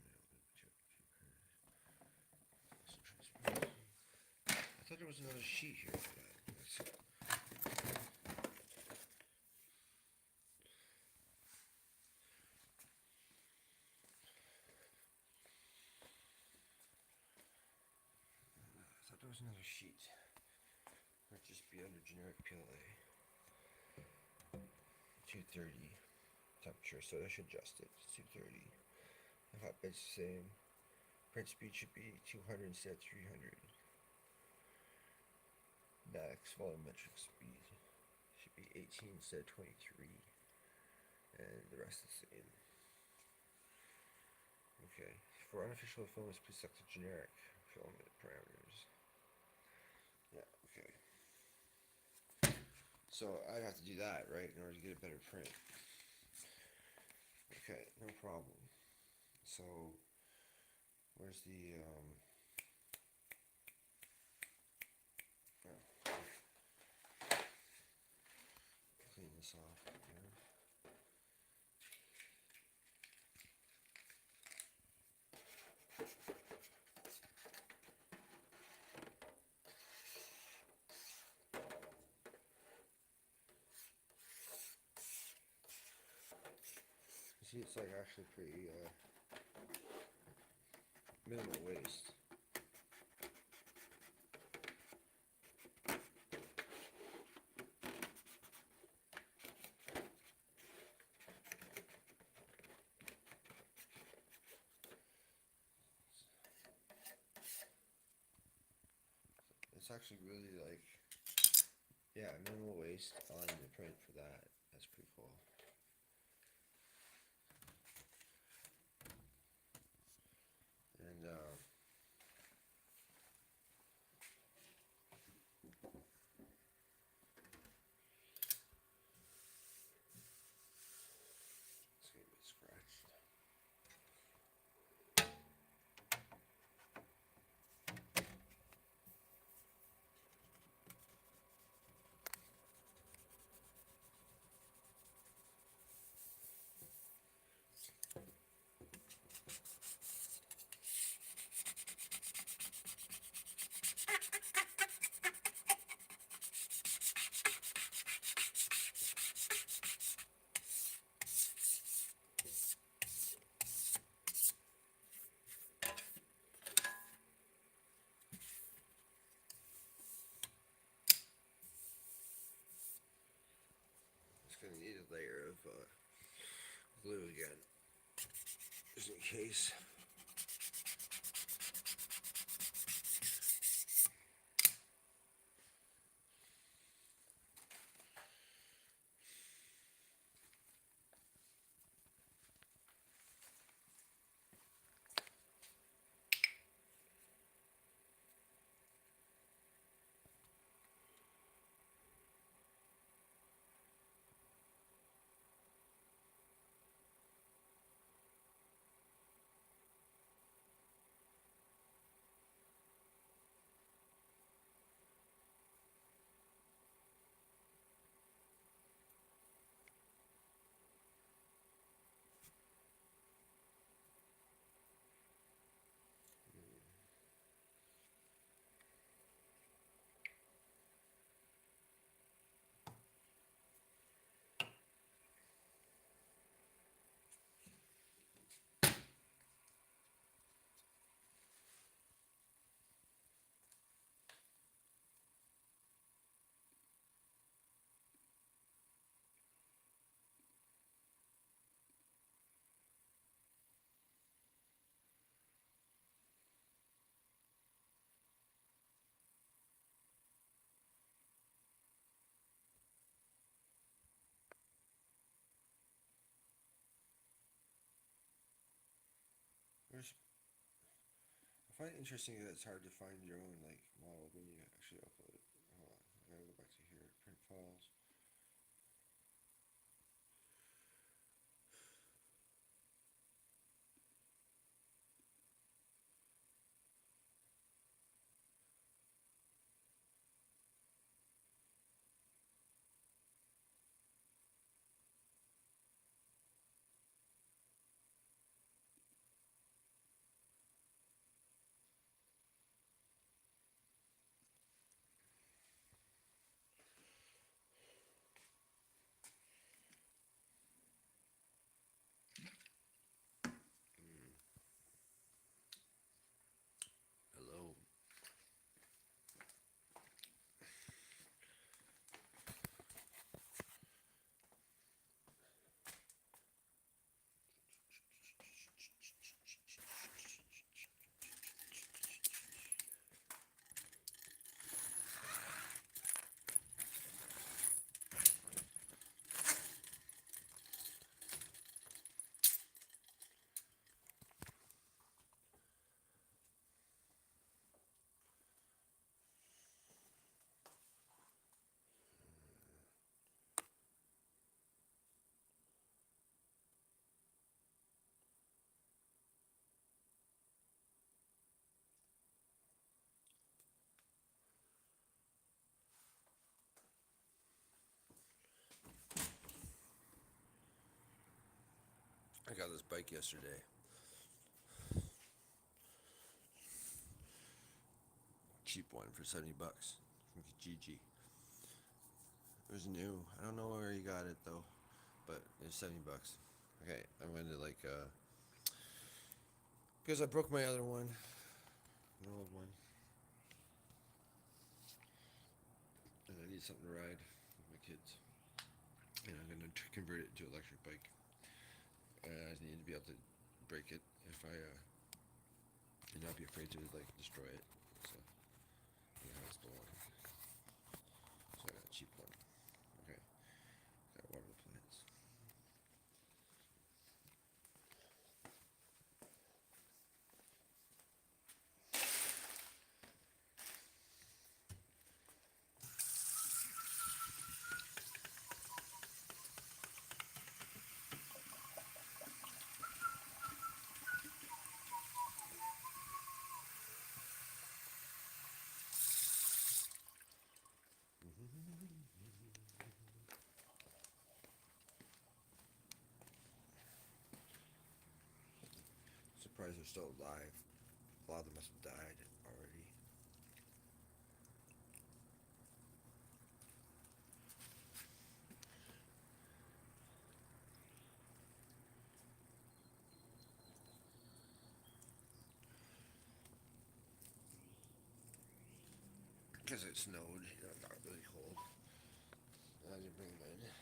I thought there was another sheet here for that. I thought there was another sheet. Might just be under generic PLA. 230 temperature, so I should adjust it to 230. The hot bed's the same. Print speed should be 200 instead of 300. Max volumetric speed should be 18 instead of 23. And the rest is the same. Okay. For unofficial filaments, please select the generic filament parameters. Yeah, okay. So I'd have to do that, right, in order to get a better print. Okay, no problem. So where's the clean this off here. You see, it's like actually pretty minimal waste. It's actually really like, yeah, minimal waste on the print for that. That's pretty cool. And it's gonna get scratched. gonna need a layer of glue again, just in case. There's, I find it interesting that it's hard to find your own like model when you actually upload it. Hold on, I gotta go back to here, print files. Hello. I got this bike yesterday. Cheap one for $70 from Kijiji. It was new. I don't know where he got it though, but it was $70. Okay, I'm going to like because I broke my other one, an old one, and I need something to ride with my kids. And I'm going to convert it into an electric bike. I need to be able to break it if I and not be afraid to like destroy it. So yeah, it's the one. So I got a cheap one. Okay, got water the plants. Surprised they're still alive. A lot of them must have died already. Because it snowed, it got really cold. And I didn't bring them in.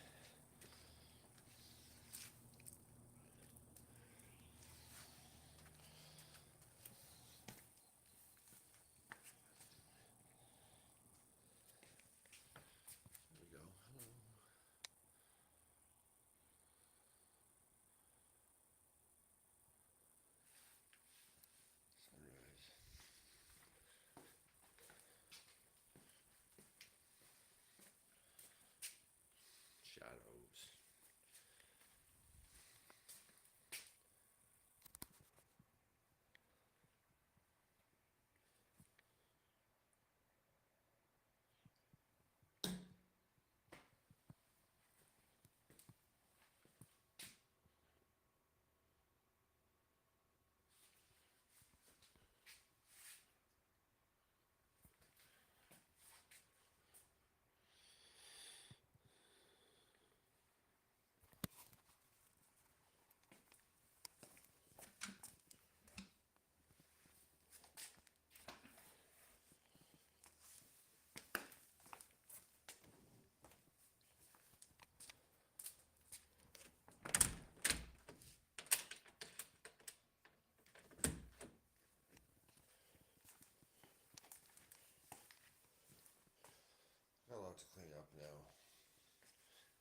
now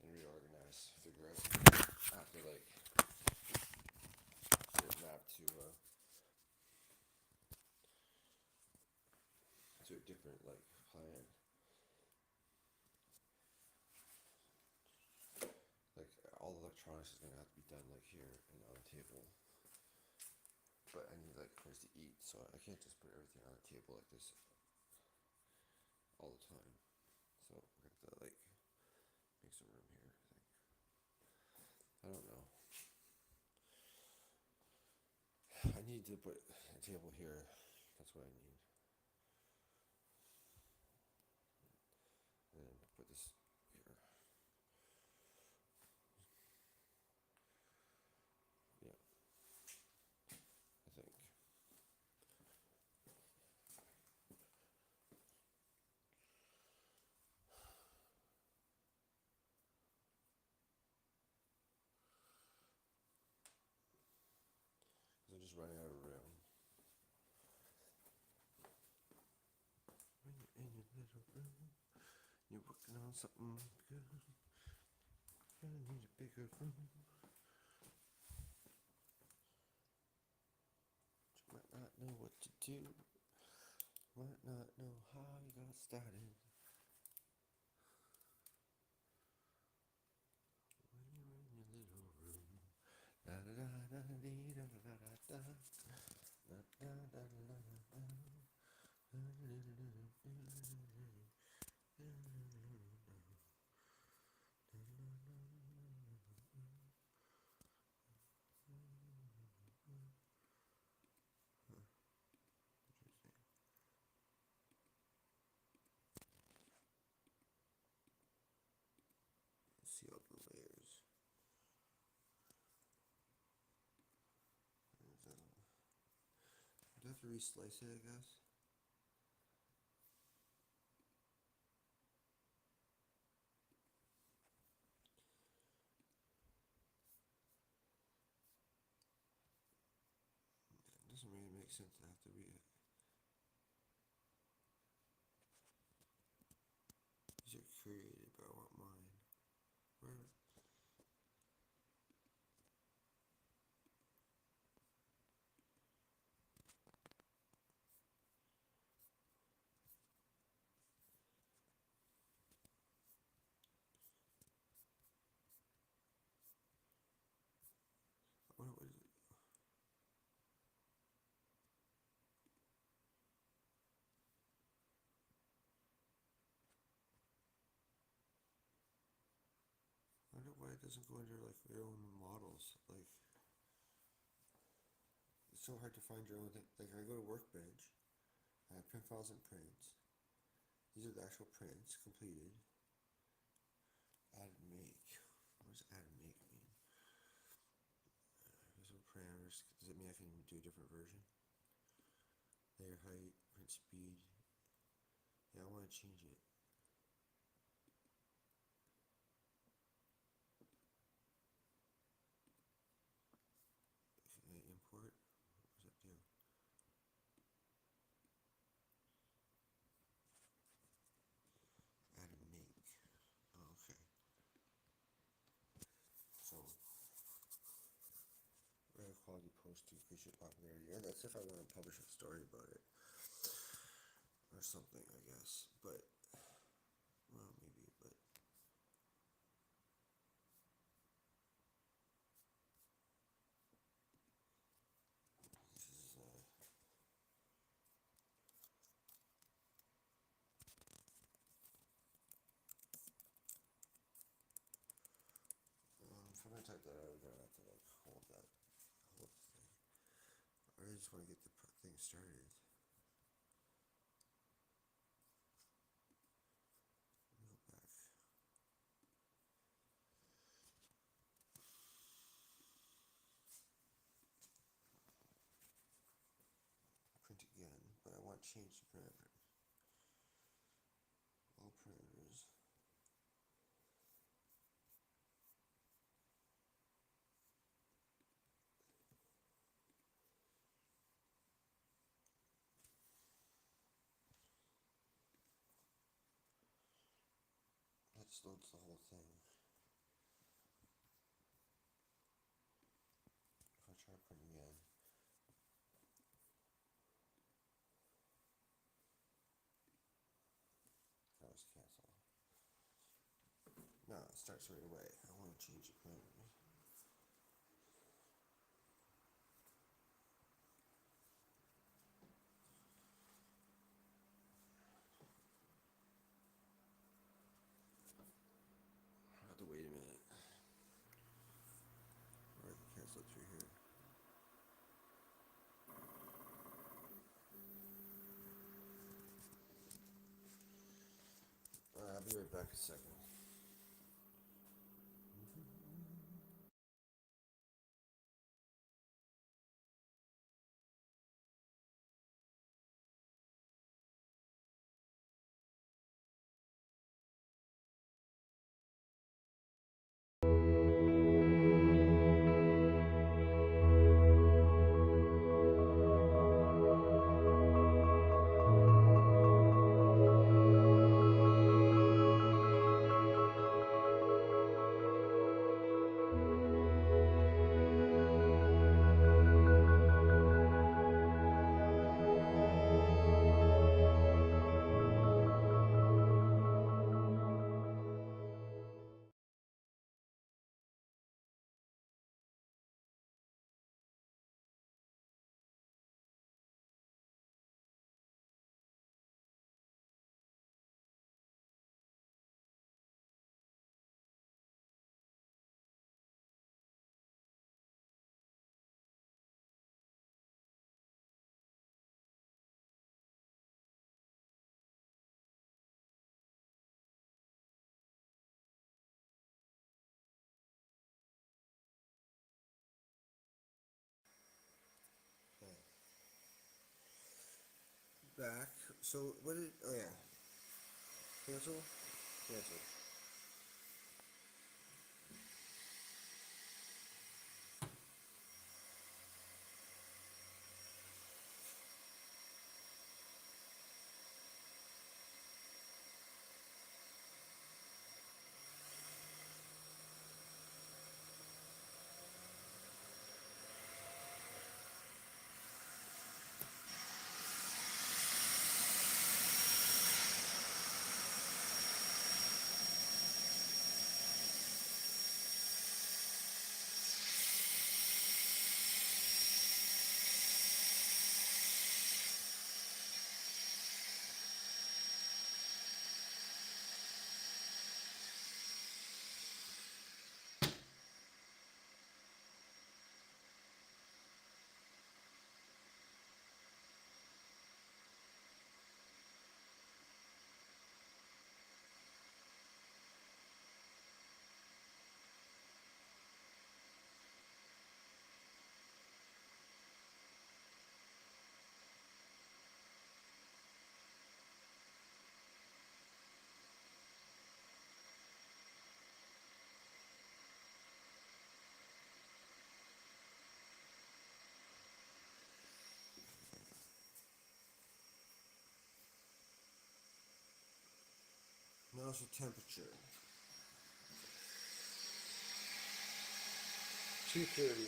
and reorganize, figure out after like get it mapped to a different like plan. Like all electronics is gonna have to be done like here and on the table. But I need like a place to eat, so I can't just put everything on the table like this all the time. So we're gonna have to like make some room here, I think. I don't know. I need to put a table here. That's what I need. And put this here. Yeah. I think. I'm just running out of room. When you're in your little room, you're working on something good. Gonna need a bigger room. You might not know what to do. Might not know how you got started. When you're in your little room. Da da da da dee da da da da da. Da da da da da da. See all the layers. Do I have to re-slice it, I guess? It doesn't really make sense to have to read it. These are created, but I want mine. Where? What is it? I wonder why it doesn't go under like your own models. Like it's so hard to find your own thing. Like I go to Workbench, I have print files and prints. These are the actual prints completed. Add and make. What does add and make mean? There's no parameters. Does it mean I can do a different version? Layer height, print speed. Yeah, I want to change it. Import. What does that do? Add and make. Oh, okay. So, rare quality post to increase your popularity. Yeah, that's if I want to publish a story about it. Or something, I guess. But, well, maybe, but. This is, if I'm gonna type that out, we're gonna have to, like, hold that whole thing. I just want to get the thing started. Go back. Print again, but I want to change the parameter. All parameters. Let's just loads the whole thing. If I try printing again. That was cancel. No, it starts right away. I want to change the print. I have to wait a minute. Or I can cancel it through here. I'll be right back a second. Okay. Back. So what did? Oh yeah. Cancel. Cancel. Nozzle temperature. 230.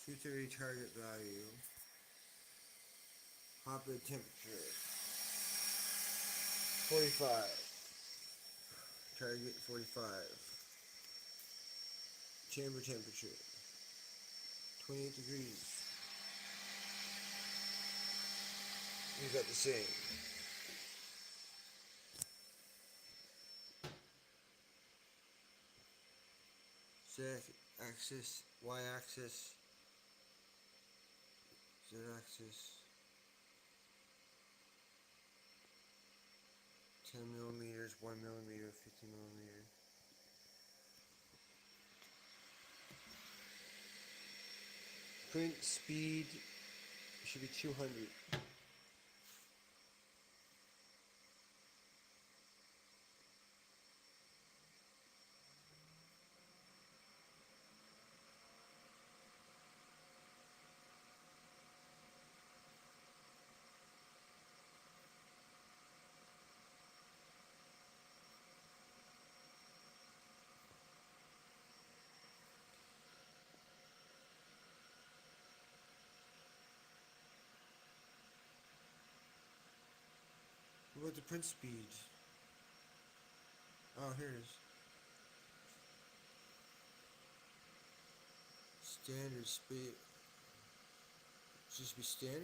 230 target value. Hotbed temperature. 45. Target 45. Chamber temperature. 28 degrees. Leave that the same. Z axis, Y axis, Z axis, 10 millimeters, 1 millimeter, 50 millimeter. Print speed should be 200. with the print speed? Oh, here it is. Standard speed. Just be standard?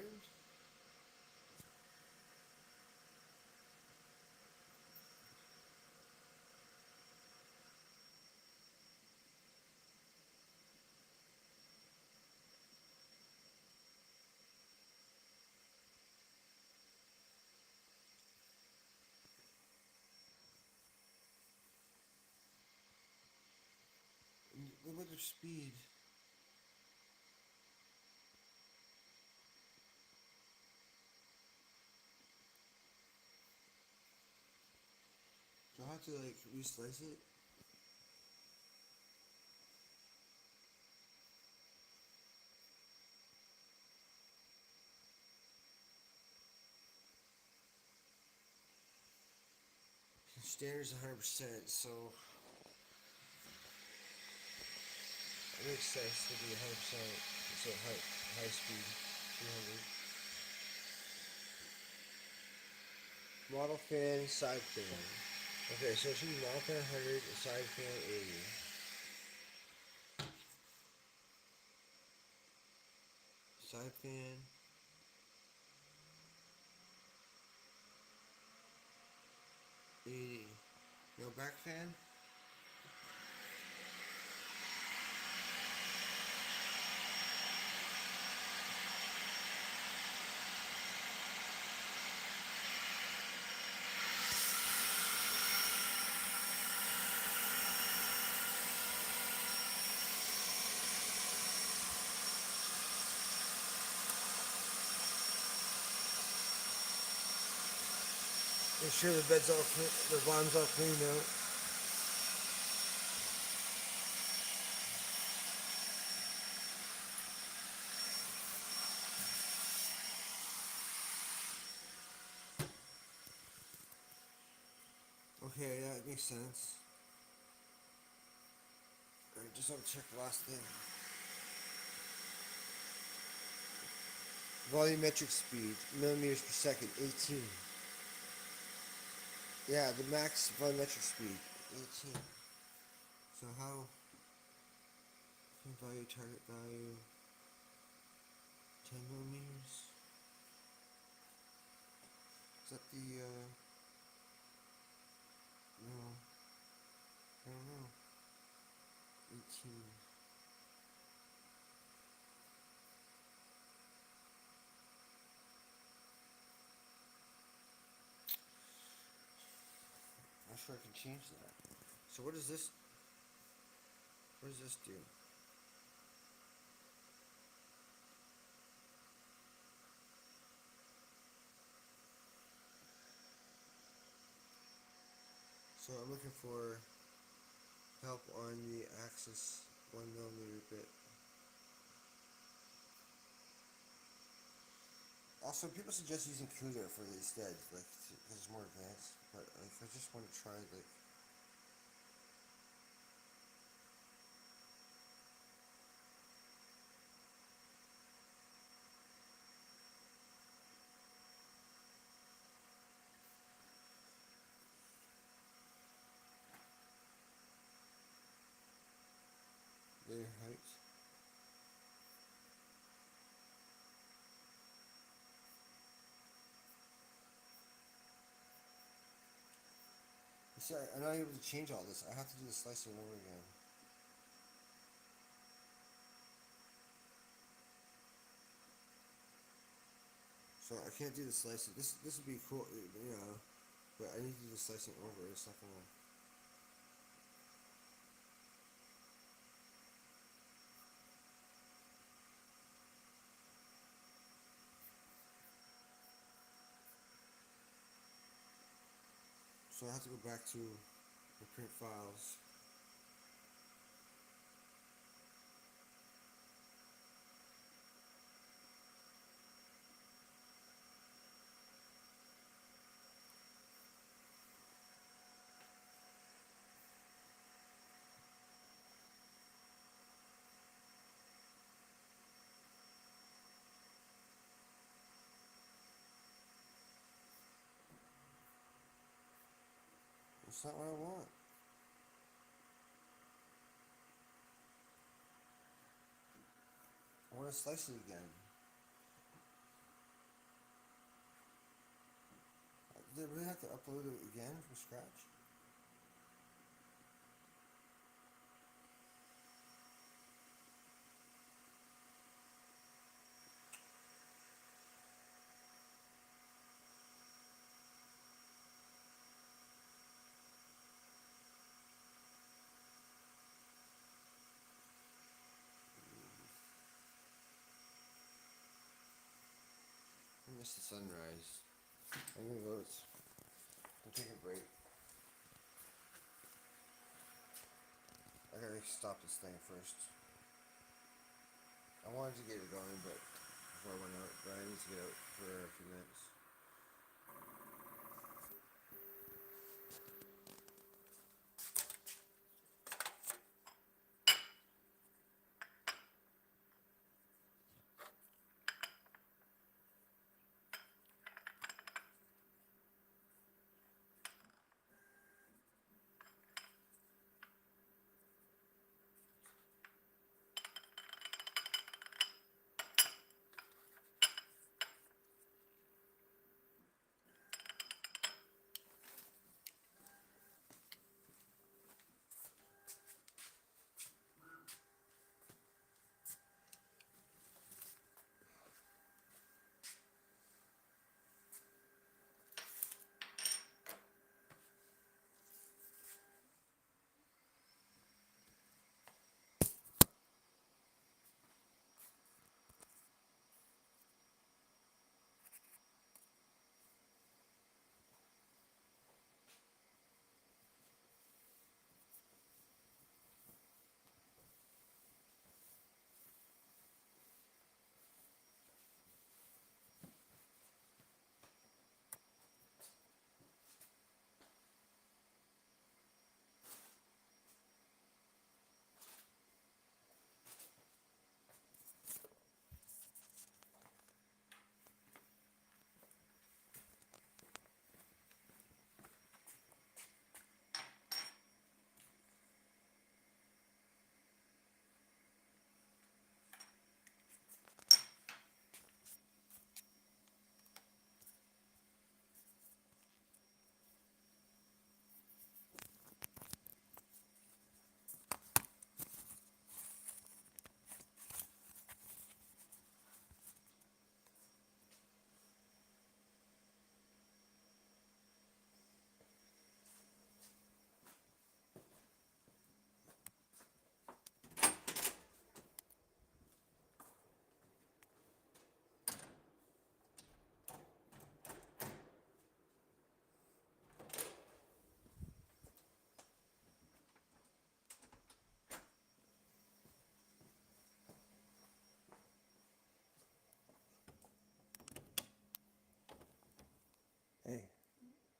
What about their speed? Do I have to like reslice it? Standard's 100%, so it makes sense to be 100%. So high speed, 300. Model fan, side fan. Okay, so it should be model fan 100, side fan 80. Side fan. 80. No back fan? Make sure the bed's all clean, the bottom's all cleaned out. Okay, yeah, it makes sense. Alright, just want to check the last thing. Volumetric speed, millimeters per second, 18. Yeah, the max volumetric speed, 18. So how? Value, target value, 10 millimeters. Is that the, no, I don't know. 18. I'm not sure I can change that. So what does this do? So I'm looking for help on the axis 1 millimeter bit. Also, people suggest using CUDA for it instead, like, because it's more advanced. But like, I just want to try like. Layer height. You see, I'm not able to change all this. I have to do the slicing over again. So I can't do the slicing. This would be cool, you know, but I need to do the slicing over. It's not gonna. So I have to go back to the print files. That's not what I want. I want to slice it again. Did I really have to upload it again from scratch? I missed the sunrise. I'm gonna go. I'll take a break. I gotta stop this thing first. I wanted to get it going, but before I went out, but I need to get out for a few minutes. Hey,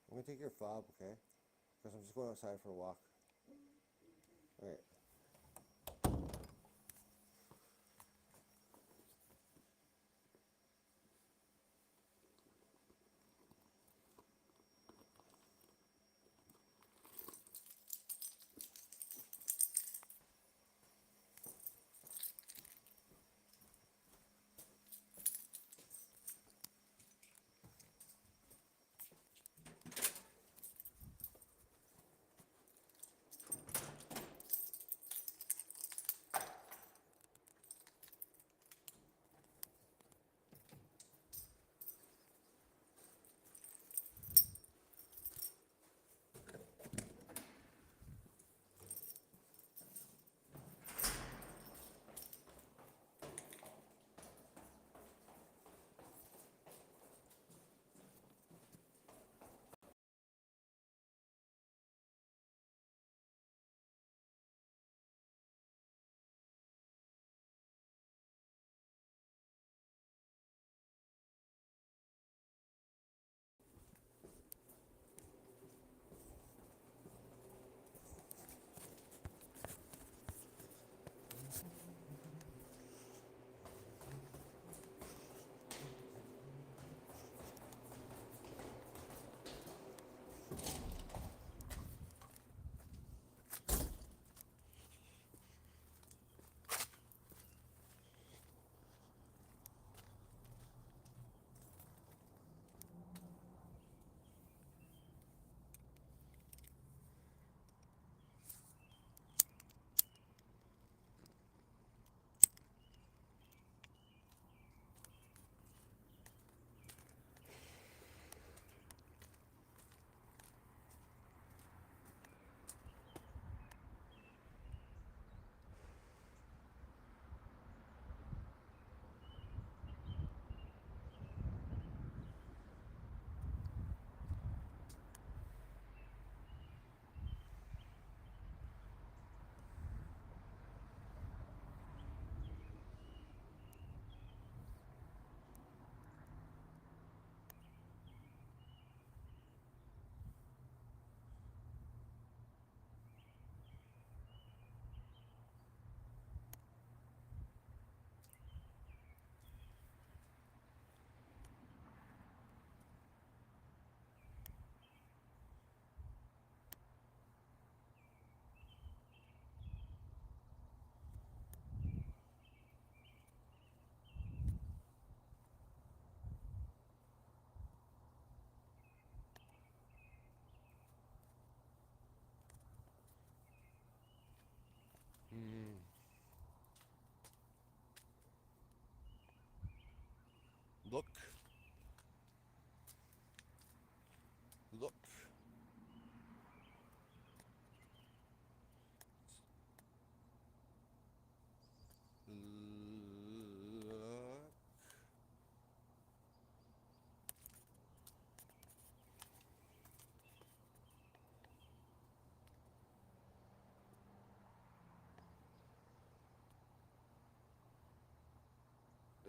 I'm gonna take your fob, okay? Because I'm just going outside for a walk. Alright.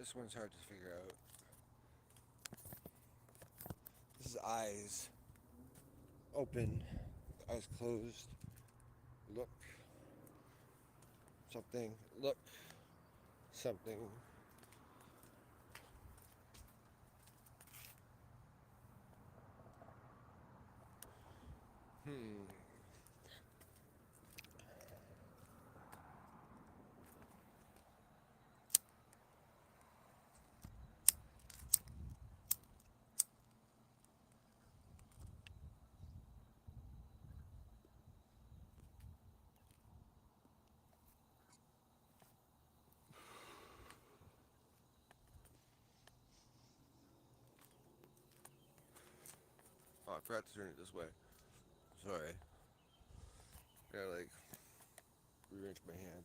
This one's hard to figure out. This is eyes open, eyes closed. Look. Something. Look. Something. Oh, I forgot to turn it this way. Sorry. I like rearrange my hand.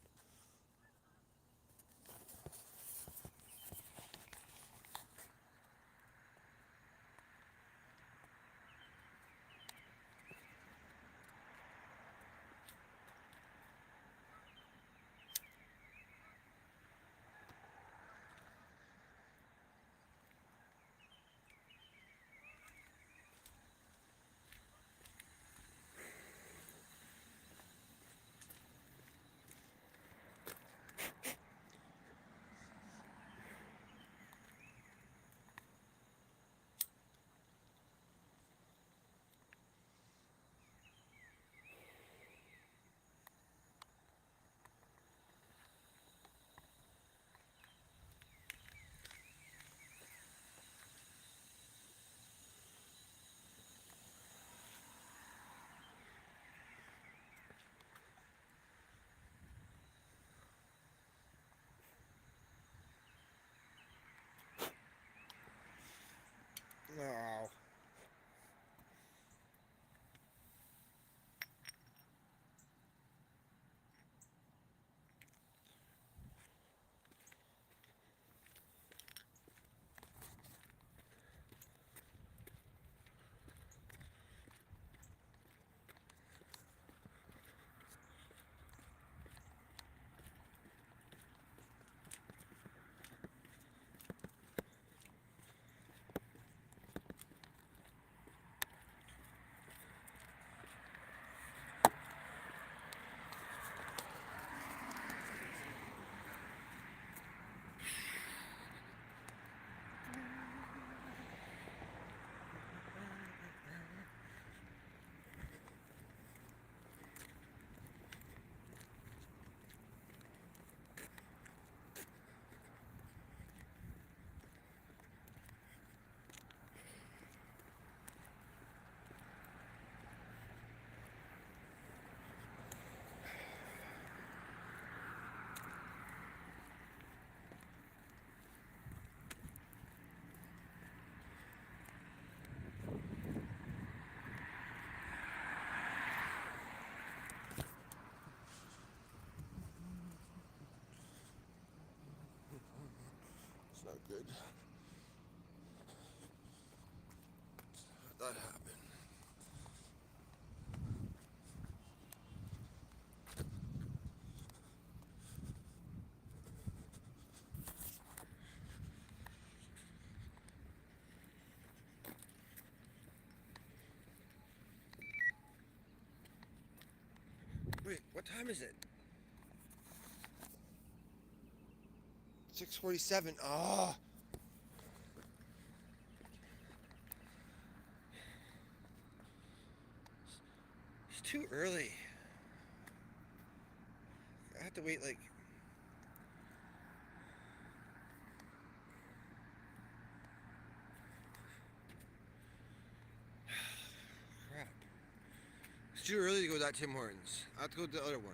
Oh. It's not good. That happened. Wait, what time is it? 6:47. Oh. It's too early. I have to wait like... Crap. It's too early to go to that Tim Hortons. I have to go to the other one.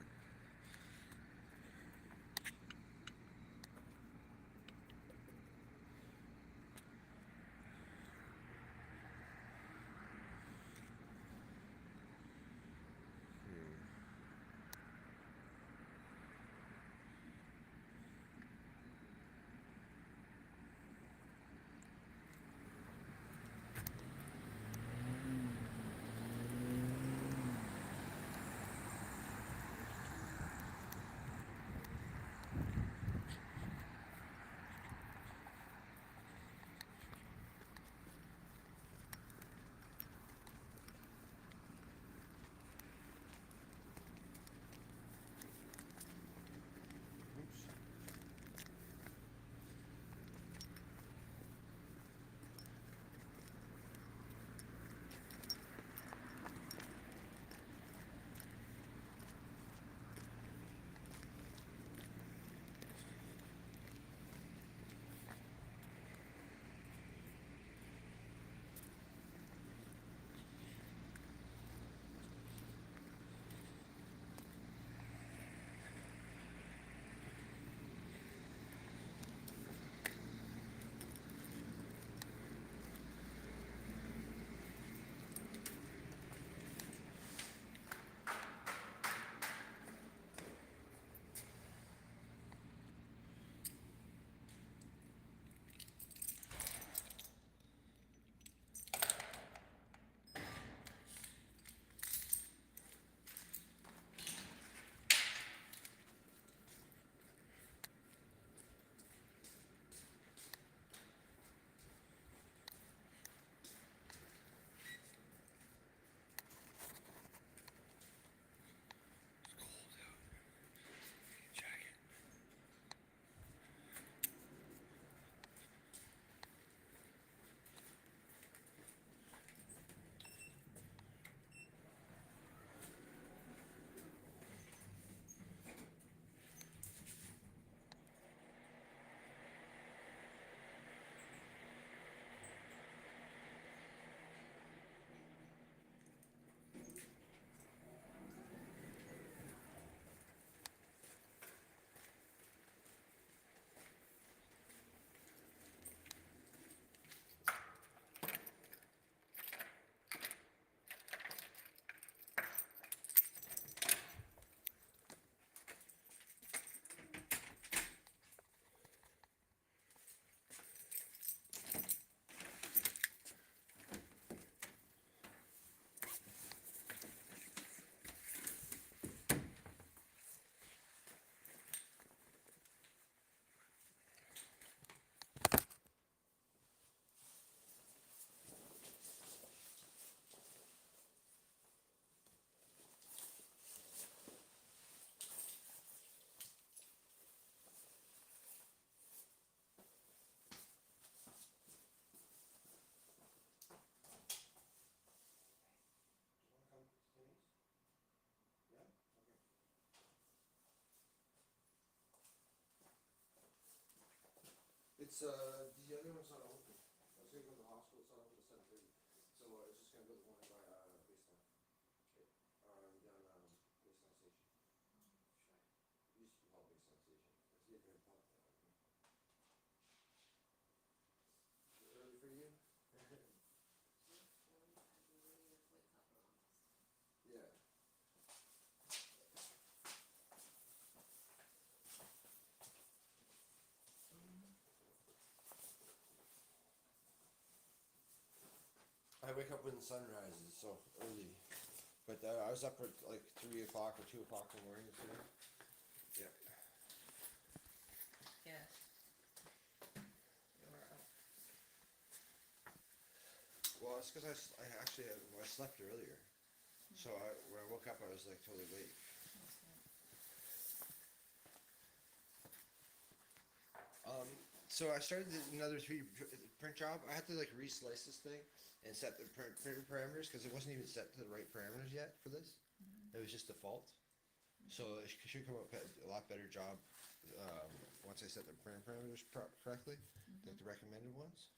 It's the other one's not open. I was gonna go to the hospital. It's not open at 7:30. So I was just gonna go to the one by Baseline. Down Baseline Station. It used to be called Baseline Station. It's a different pub now. Is it early for you? Yeah. I wake up when the sun rises, so early. But I was up at like 3 o'clock or 2 o'clock in the morning today. Yeah. Yes. You are up. Well, it's because I actually I slept earlier. So when I woke up, I was like totally late. So I started another 3D print job. I had to like re-slice this thing and set the printer parameters because it wasn't even set to the right parameters yet for this. It was just default. So it should come up a lot better job once I set the printer parameters correctly, like the recommended ones.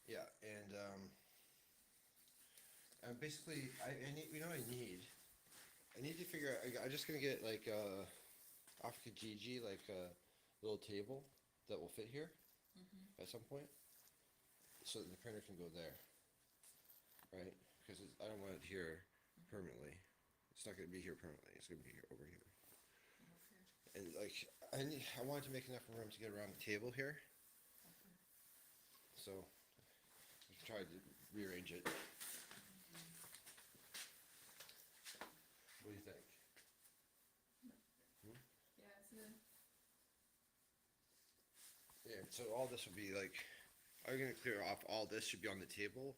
Yeah, and basically I need, you know what I need? I need to figure out. I'm just gonna get like off Kijiji like a little table that will fit here at some point, so that the printer can go there, right? Because I don't want it here permanently. It's not going to be here permanently. It's going to be here, over here. And like I wanted to make enough room to get around the table here, so I tried to rearrange it. What do you think? Yeah, it's good. Yeah, so all this would be like, I'm gonna clear off all this should be on the table.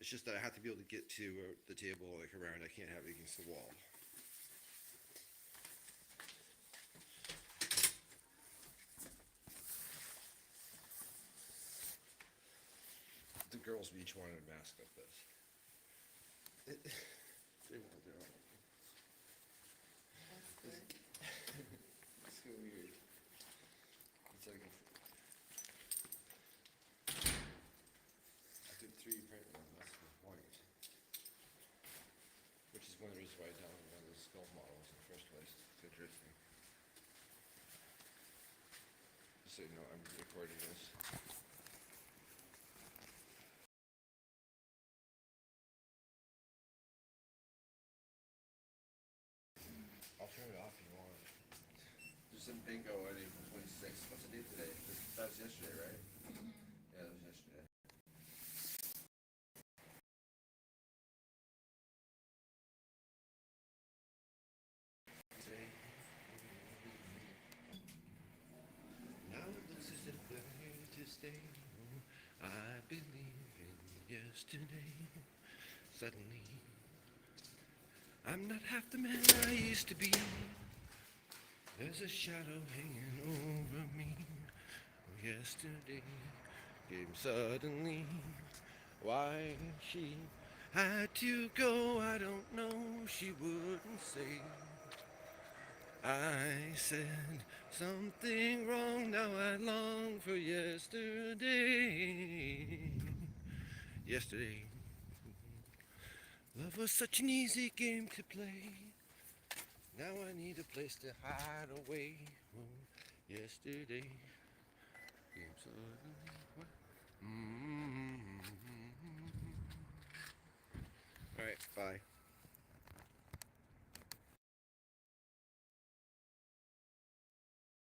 It's just that I have to be able to get to the table like around. I can't have it against the wall. The girls each wanted a mask like this. They want their own. That's good. It's so weird. It's like I did 3D print one, that's the point. Which is one of the reasons why I downloaded one of those skull models in the first place. It's interesting. Just so you know, I'm recording this. I'll turn it off if you want. There's some bingo on April 26th. What's the date today? That was yesterday, right? Yeah, that was yesterday. Now it looks as if we're here to stay. I believe in yesterday. Suddenly, I'm not half the man I used to be. There's a shadow hanging over me. Yesterday came suddenly. Why she had to go, I don't know. She wouldn't say. I said something wrong. Now I long for yesterday. Yesterday, love was such an easy game to play. Now I need a place to hide away. Oh, yesterday came suddenly. What? All right, bye.